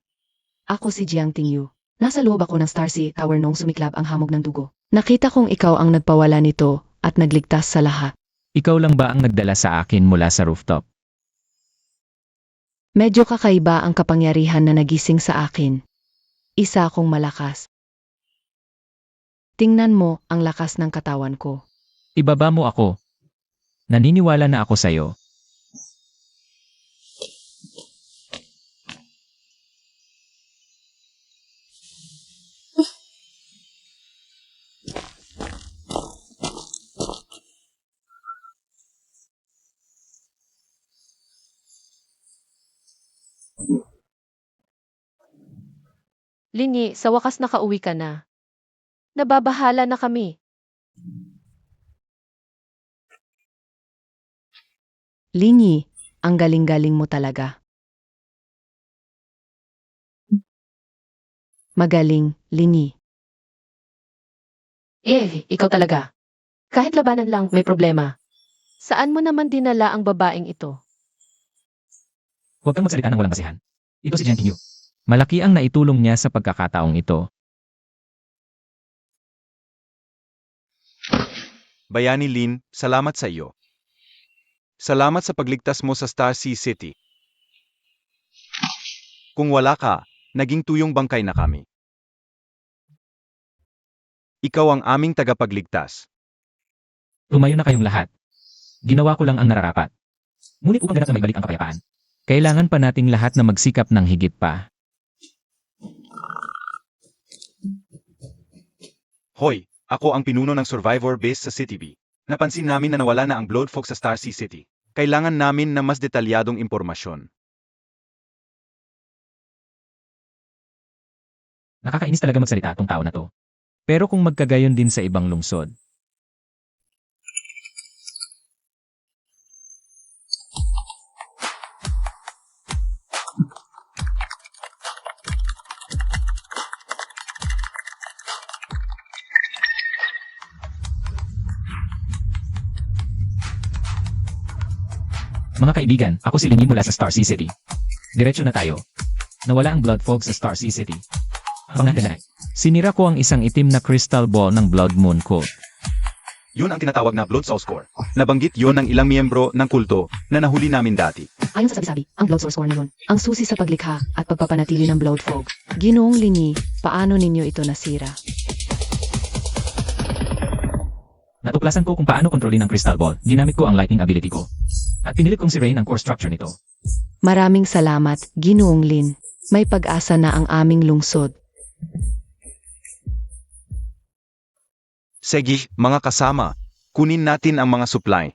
Ako si Jiang Tingyu. Nasa loob ako ng Star Sea Tower noong sumiklab ang hamog ng dugo. Nakita kong ikaw ang nagpawala nito at nagligtas sa lahat. Ikaw lang ba ang nagdala sa akin mula sa rooftop? Medyo kakaiba ang kapangyarihan na nagising sa akin. Isa akong malakas. Tingnan mo ang lakas ng katawan ko. Ibaba mo ako. Naniniwala na ako sa'yo. Linyi, sa wakas nakauwi ka na. Nababahala na kami. Linyi, ang galing-galing mo talaga. Magaling, Linyi. Ikaw talaga. Kahit labanan lang, may problema. Saan mo naman dinala ang babaeng ito? Huwag kang magsalita ng walang basihan. Ito si Jen Kinyu. Malaki ang naitulong niya sa pagkakataong ito. Bayani Lin, salamat sa iyo. Salamat sa pagligtas mo sa Star Sea City. Kung wala ka, naging tuyong bangkay na kami. Ikaw ang aming tagapagligtas. Tumayo na kayong lahat. Ginawa ko lang ang nararapat. Ngunit upang ganap na maibalik ang kapayapaan, kailangan pa nating lahat na magsikap ng higit pa. Hoy, ako ang pinuno ng survivor base sa City B. Napansin namin na nawala na ang Blood Folk sa Star Sea City. Kailangan namin na mas detalyadong impormasyon. Nakakainis talaga magsalita tong tao na to. Pero kung magkagayon din sa ibang lungsod. Mga kaibigan, ako si Linyi mula sa Star Sea City. Diretso na tayo. Nawala ang Blood Fog sa Star Sea City. Pangandanak. Sinira ko ang isang itim na crystal ball ng Blood Moon Cult. Yun ang tinatawag na Blood Source Core. Nabanggit yun ng ilang miyembro ng kulto na nahuli namin dati. Ayon sa sabi-sabi, ang Blood Source Core na yun, ang susi sa paglikha at pagpapanatili ng Blood Fog. Ginoong Linyi, paano ninyo ito nasira? Natuklasan ko kung paano kontrolin ang crystal ball. Ginamit ko ang lightning ability ko. At pinilit kong si Rain ang core structure nito. Maraming salamat, Ginoong Lin. May pag-asa na ang aming lungsod. Sige, mga kasama, kunin natin ang mga supply.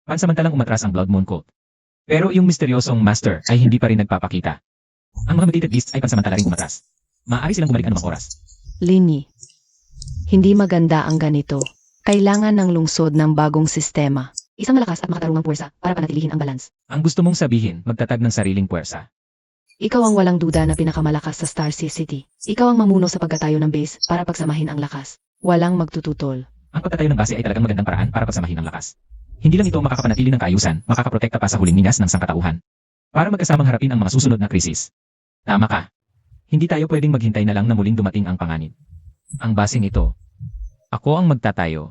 Pansamantalang umatras ang Blood Moon Cult. Pero yung misteryosong master ay hindi pa rin nagpapakita. Ang mga mutated beasts ay pansamantala rin umatras. Maaari silang bumalik anumang oras. Linyi, hindi maganda ang ganito. Kailangan ng lungsod ng bagong sistema. Isang malakas at makatarungang puwersa para panatilihin ang balance. Ang gusto mong sabihin, magtatag ng sariling puwersa. Ikaw ang walang duda na pinakamalakas sa Star Sea City. Ikaw ang mamuno sa pagkatayo ng base para pagsamahin ang lakas. Walang magtututol. Ang pagtatayo ng base ay talagang magandang paraan para pagsamahin ang lakas. Hindi lang ito makakapanatili ng kaayusan, makakaprotekta pa sa huling mingas ng sangkatauhan. Para magkasamang harapin ang mga susunod na krisis. Tama ka. Hindi tayo pwedeng maghintay na lang na muling dumating ang panganib. Ang basing ito. Ako ang magtatayo.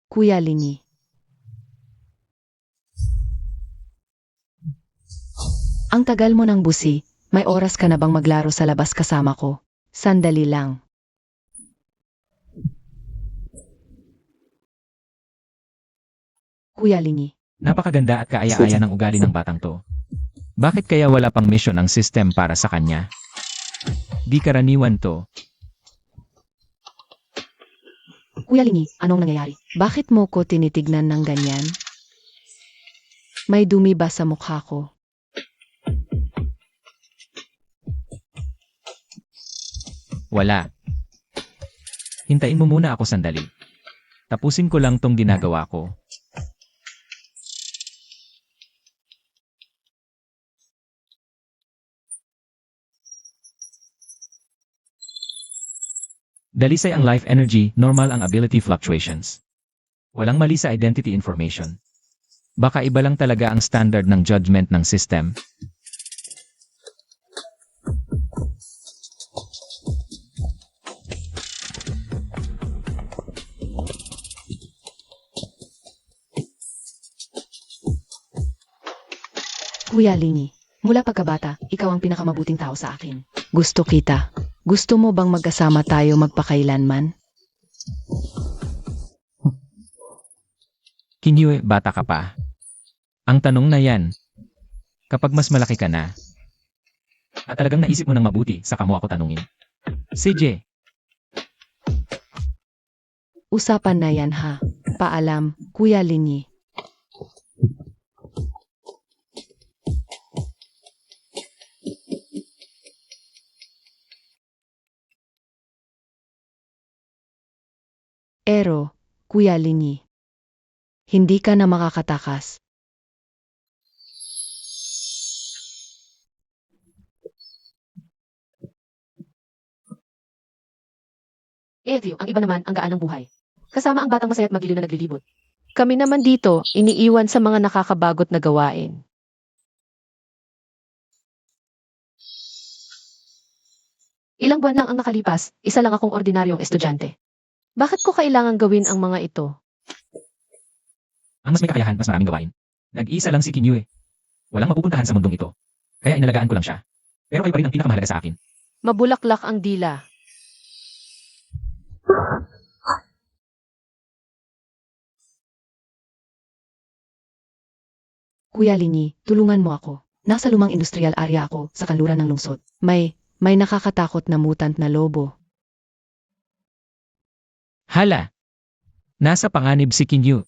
Kuya Linyi. Ang tagal mo ng busi, may oras ka na bang maglaro sa labas kasama ko? Sandali lang. Kuya Linyi. Napakaganda at kaaya-aya ng ugali ng batang to. Bakit kaya wala pang mission ang system para sa kanya? Di karaniwan to. Kuya Linyi, anong nangyayari? Bakit mo ko tinitignan ng ganyan? May dumi ba sa mukha ko? Wala. Hintayin mo muna ako sandali. Tapusin ko lang tong ginagawa ko. Dalisay ang life energy, normal ang ability fluctuations. Walang mali sa identity information. Baka iba lang talaga ang standard ng judgment ng system. Kuya Linyi, mula pagkabata, ikaw ang pinakamabuting tao sa akin. Gusto kita. Gusto mo bang magkasama tayo magpakailanman? Kinyo, bata ka pa. Ang tanong na yan, kapag mas malaki ka na, at talagang naisip mo ng mabuti, saka mo ako tanungin. CJ, Usapan na yan ha. Paalam, Kuya Linyi. Ero, Kuya Linyi. Hindi ka na makakatakas. Evie, ang iba naman ang gaan ng buhay. Kasama ang batang masaya't magiliw na naglilibot. Kami naman dito, iniiwan sa mga nakakabagot na gawain. Ilang buwan lang ang nakalipas, isa lang akong ordinaryong estudyante. Bakit ko kailangan gawin ang mga ito? Ang mas may kakayahan, mas maraming gawain. Nag-iisa lang si Kinyu eh. Walang mapupuntahan sa mundong ito. Kaya inalagaan ko lang siya. Pero kayo pa rin ang pinakamahalaga sa akin. Mabulaklak ang dila. Kuya Linyi, tulungan mo ako. Nasa lumang industrial area ako sa kanluran ng lungsod. May nakakatakot na mutant na lobo. Hala! Nasa panganib si Kinyu.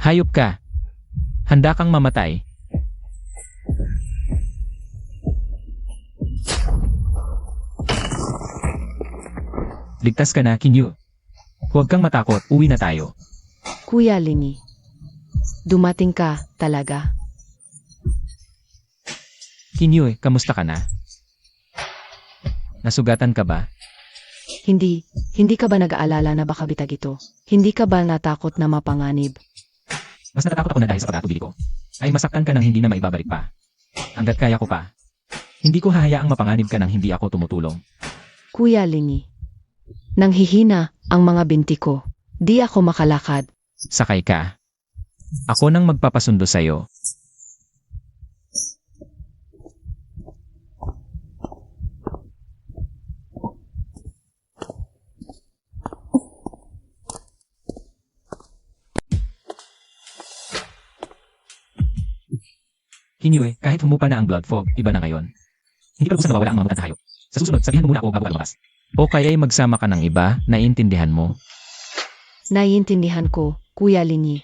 Hayop ka. Handa kang mamatay. Ligtas ka na, Kinyu. Huwag kang matakot, uwi na tayo. Kuya Linyi, dumating ka talaga. Kinyu, kamusta ka na? Nasugatan ka ba? Hindi ka ba nag-aalala na baka bitag ito? Hindi ka ba natakot na mapanganib? Mas natatakot ako na dahil sa pagkatubili ko. Ay masaktan ka nang hindi na maibabalik pa. Hanggat kaya ko pa. Hindi ko hahayaang mapanganib ka nang hindi ako tumutulong. Kuya Linyi, nanghihina ang mga binti ko. Di ako makalakad. Sakay ka. Ako nang magpapasundo sa'yo. Kinyu, kahit humupa na ang blood fog, iba na ngayon. Hindi pa kusang nawawala ang mga mutant na hayop. Sa susunod, sabihan mo muna ako bago ka lumabas. O kaya'y magsama ka ng iba, naiintindihan mo. Naiintindihan ko, Kuya Linyi.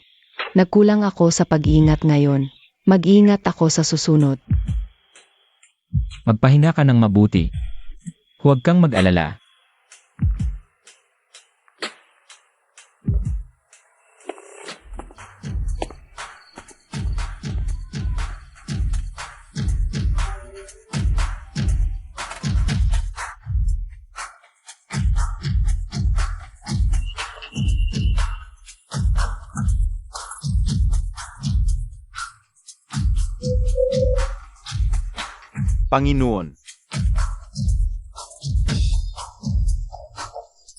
Nagkulang ako sa pag-iingat ngayon. Mag-iingat ako sa susunod. Magpahinga ka ng mabuti. Huwag kang mag-alala. Panginoon.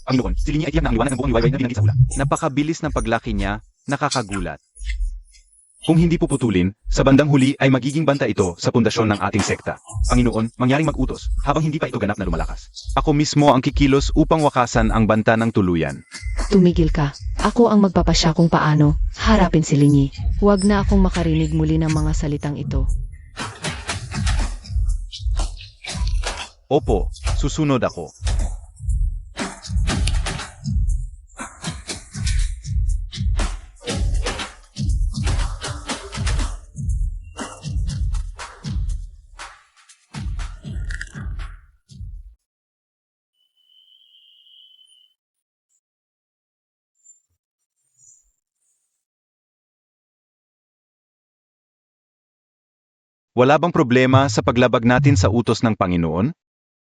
Panginoon, si Linyi ay tiyak na ang liwanag ng buong liwayway na binanggit sa hula. Napakabilis ng paglaki niya, nakakagulat. Kung hindi puputulin, sa bandang huli ay magiging banta ito sa pundasyon ng ating sekta. Panginoon, mangyaring mag-utos, habang hindi pa ito ganap na lumalakas. Ako mismo ang kikilos upang wakasan ang banta ng tuluyan. Tumigil ka. Ako ang magpapasya kung paano harapin si Linyi. Huwag na akong makarinig muli ng mga salitang ito. Opo, susunod ako. Wala bang problema sa paglabag natin sa utos ng Panginoon?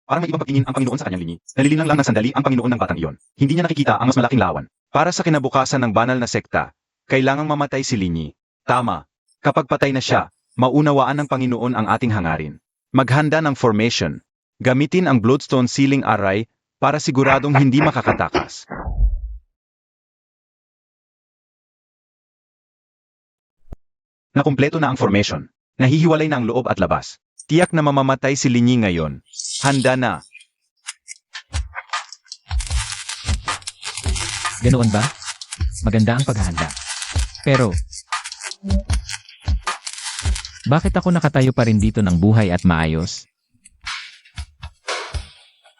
Parang may ibang pagtingin ang Panginoon sa kanyang Linyi. Nalilinang lang ng sandali ang Panginoon ng batang iyon. Hindi niya nakikita ang mas malaking lawan. Para sa kinabukasan ng banal na sekta, kailangang mamatay si Linyi. Tama. Kapag patay na siya, maunawaan ng Panginoon ang ating hangarin. Maghanda ng formation. Gamitin ang Bloodstone Sealing Array para siguradong hindi makakatakas. Nakumpleto na ang formation. Nahihiwalay na ang loob at labas. Tiyak na mamamatay si Linyi ngayon. Handa na. Ganoon ba? Maganda ang paghahanda. Pero, Bakit ako nakatayo pa rin dito ng buhay at maayos?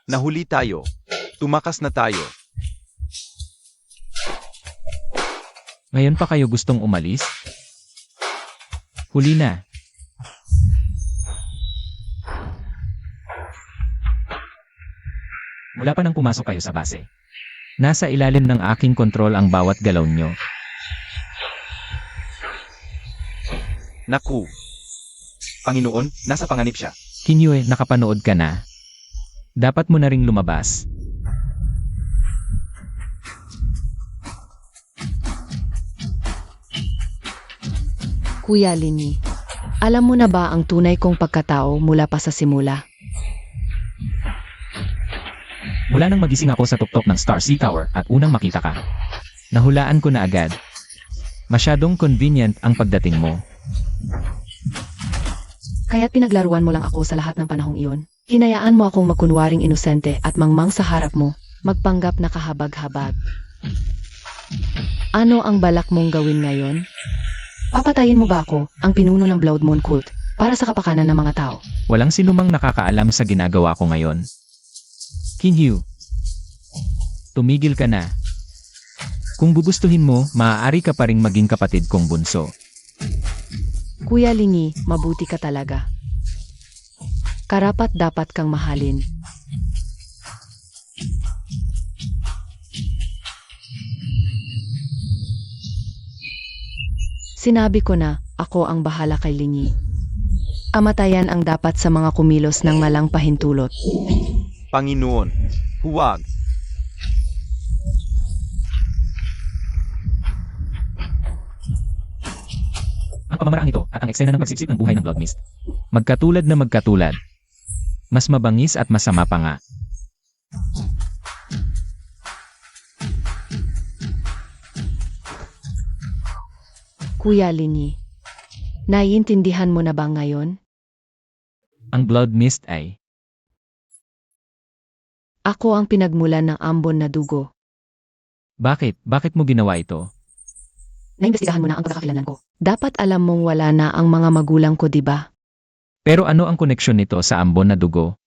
Nahuli tayo. Tumakas na tayo. Ngayon pa kayo gustong umalis? Huli na. Mula pa nang pumasok kayo sa base. Nasa ilalim ng aking kontrol ang bawat galaw nyo. Naku. Panginoon, nasa panganib siya. Kinyue, nakapanood ka na. Dapat mo na ring lumabas. Kuya Linny, alam mo na ba ang tunay kong pagkatao mula pa sa simula? Mula nang magising ako sa tuktok ng Star Sea Tower at unang makita ka. Nahulaan ko na agad. Masyadong convenient ang pagdating mo. Kaya't pinaglaruan mo lang ako sa lahat ng panahong iyon. Hinayaan mo akong magkunwaring inosente at mangmang sa harap mo, magpanggap na kahabag-habag. Ano ang balak mong gawin ngayon? Papatayin mo ba ako, ang pinuno ng Blood Moon Cult, para sa kapakanan ng mga tao? Walang sinumang nakakaalam sa ginagawa ko ngayon. Kinhyu, tumigil ka na. Kung gugustuhin mo, maaari ka pa ring maging kapatid kong bunso. Kuya Linny, mabuti ka talaga. Karapat dapat kang mahalin. Sinabi ko na, ako ang bahala kay Linny. Kamatayan ang dapat sa mga kumilos ng malang pahintulot. Panginoon, huwag. Ang pamamaraan ito at ang eksena ng pagsipsip ng buhay ng Blood Mist. Magkatulad na magkatulad. Mas mabangis at masama pa nga. Kuya Linny, naiintindihan mo na ba ngayon? Ang Blood Mist ay... Ako ang pinagmulan ng ambon na dugo. Bakit? Bakit mo ginawa ito? Naimbestigahan mo na ang pagkakakilanan ko. Dapat alam mong wala na ang mga magulang ko, di ba? Pero ano ang koneksyon nito sa ambon na dugo?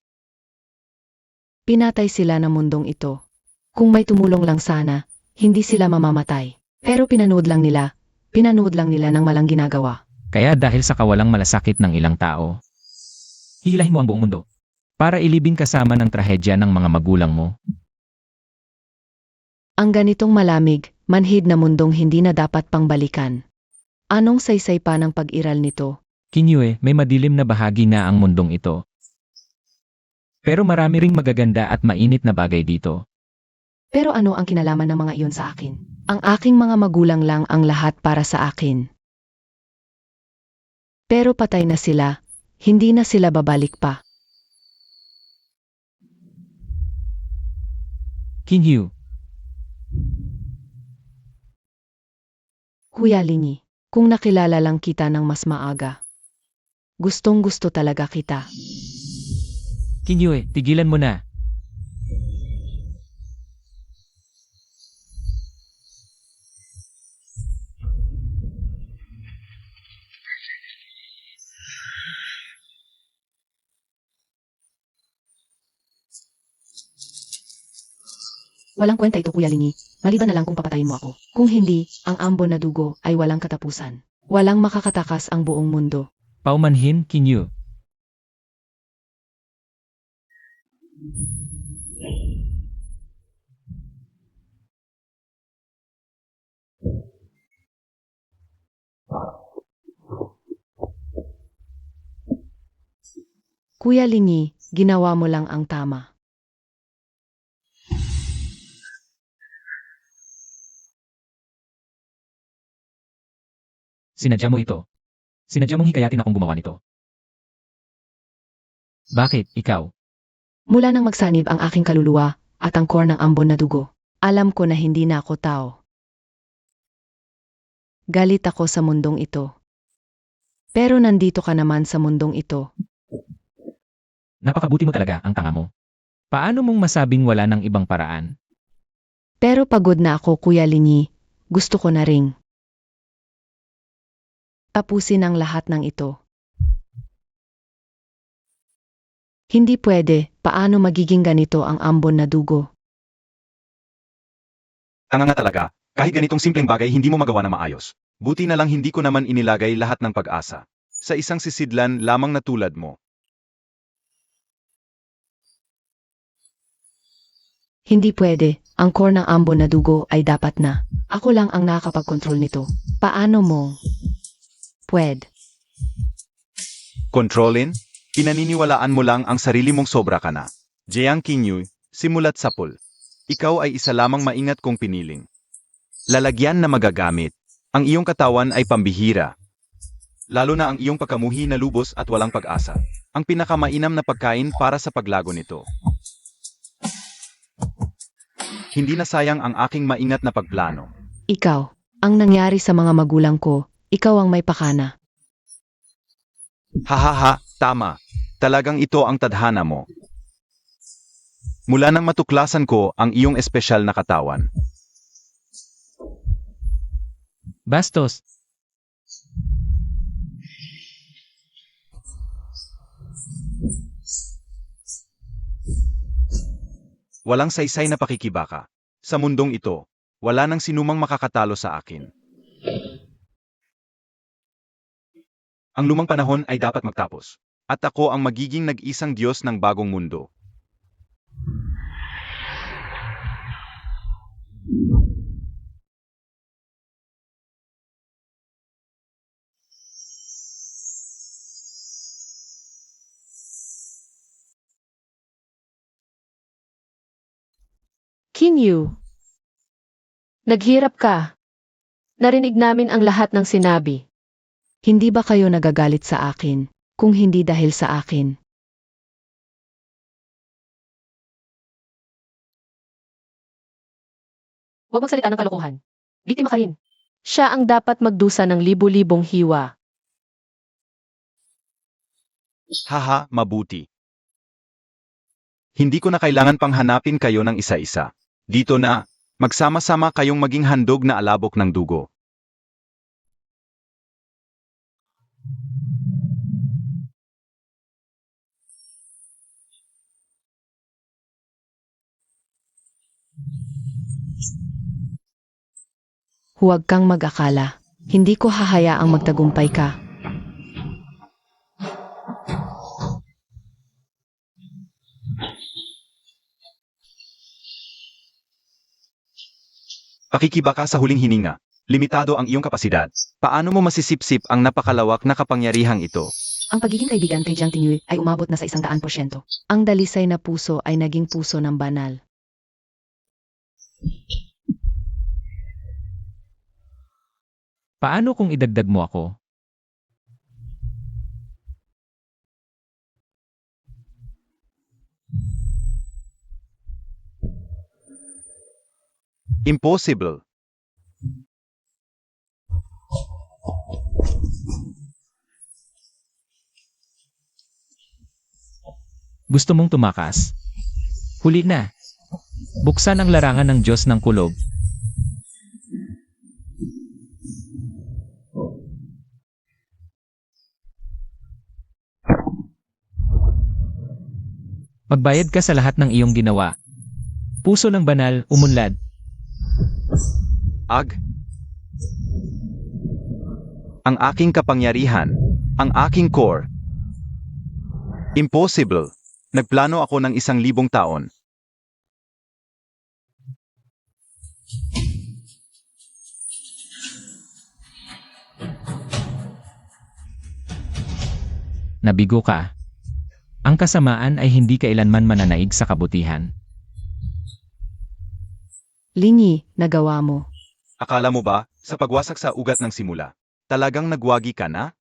Pinatay sila ng mundong ito. Kung may tumulong lang sana, hindi sila mamamatay. Pero pinanood lang nila ng malang ginagawa. Kaya dahil sa kawalang malasakit ng ilang tao, hihilahin mo ang buong mundo para ilibing kasama ng trahedya ng mga magulang mo. Ang ganitong malamig, manhid na mundong hindi na dapat pangbalikan. Anong saysay pa ng pag-iral nito? Kinyue, may madilim na bahagi na ang mundong ito. Pero marami ring magaganda at mainit na bagay dito. Pero ano ang kinalaman ng mga iyon sa akin? Ang aking mga magulang lang ang lahat para sa akin. Pero patay na sila, hindi na sila babalik pa. Kinhyu, Kuya Linny, kung nakilala lang kita ng mas maaga. Gustong-gusto talaga kita. Kinyue, tigilan mo na. Walang kwenta ito, Kuya Linny. Maliban na lang kung papatayin mo ako. Kung hindi, ang ambon na dugo ay walang katapusan. Walang makakatakas ang buong mundo. Paumanhin, Kinhyu. Kuya Linny, ginawa mo lang ang tama. Sinadya mo ito. Sinadya mong hikayatin akong gumawa nito. Bakit, ikaw? Mula nang magsanib ang aking kaluluwa at ang core ng ambon na dugo, alam ko na hindi na ako tao. Galit ako sa mundong ito. Pero nandito ka naman sa mundong ito. Napakabuti mo talaga ang tanga mo. Paano mong masabing wala ng ibang paraan? Pero pagod na ako, Kuya Linny. Gusto ko na ring tapusin ang lahat ng ito. Hindi pwede, paano magiging ganito ang ambon na dugo? Tanga nga talaga, kahit ganitong simpleng bagay hindi mo magawa na maayos. Buti na lang hindi ko naman inilagay lahat ng pag-asa sa isang sisidlan lamang na tulad mo. Hindi pwede, ang core ng ambon na dugo ay dapat na. Ako lang ang nakakapag-control nito. Paano mo? Pwede. Kontrolin? Pinaniniwalaan mo lang ang sarili mong sobra ka na. Jiang Qinyu, simulat sa pool. Ikaw ay isa lamang maingat kong piniling. Lalagyan na magagamit. Ang iyong katawan ay pambihira. Lalo na ang iyong pagkamuhi na lubos at walang pag-asa. Ang pinakamainam na pagkain para sa paglago nito. Hindi na sayang ang aking maingat na pagplano. Ikaw, ang nangyari sa mga magulang ko, ikaw ang may pakana. Hahaha, tama. Talagang ito ang tadhana mo. Mula nang matuklasan ko ang iyong espesyal na katawan. Bastos, Walang saysay na pakikibaka. Sa mundong ito, wala nang sinumang makakatalo sa akin. Ang lumang panahon ay dapat magtapos. At ako ang magiging nag-isang Diyos ng bagong mundo. Kinyu. Naghirap ka. Narinig namin ang lahat ng sinabi. Hindi ba kayo nagagalit sa akin, kung hindi dahil sa akin? Huwag magsalita ng kalokohan. Biktima ka rin. Siya ang dapat magdusa ng libu-libong hiwa. Haha, mabuti. Hindi ko na kailangan pang hanapin kayo ng isa-isa. Dito na, magsama-sama kayong maging handog na alabok ng dugo. Huwag kang mag-akala. Hindi ko hahayaang magtagumpay ka. Pakikibaka sa huling hininga. Limitado ang iyong kapasidad. Paano mo masisipsip ang napakalawak na kapangyarihang ito? Ang pagiging kaibigan kay Jiang Tingyue ay umabot na sa 100%. Ang dalisay na puso ay naging puso ng banal. paano kung idagdag mo ako? Impossible. Gusto mong tumakas? Huli na. Buksan ang larangan ng Diyos ng kulob. Magbayad ka sa lahat ng iyong ginawa. Puso ng banal, umunlad. Ag. Ang aking kapangyarihan, ang aking core. Impossible. Nagplano ako ng 1,000 taon. Nabigo ka. Ang kasamaan ay hindi kailanman mananaig sa kabutihan. Linyi, nagawa mo. Akala mo ba, sa pagwasak sa ugat ng simula, talagang nagwagi ka na?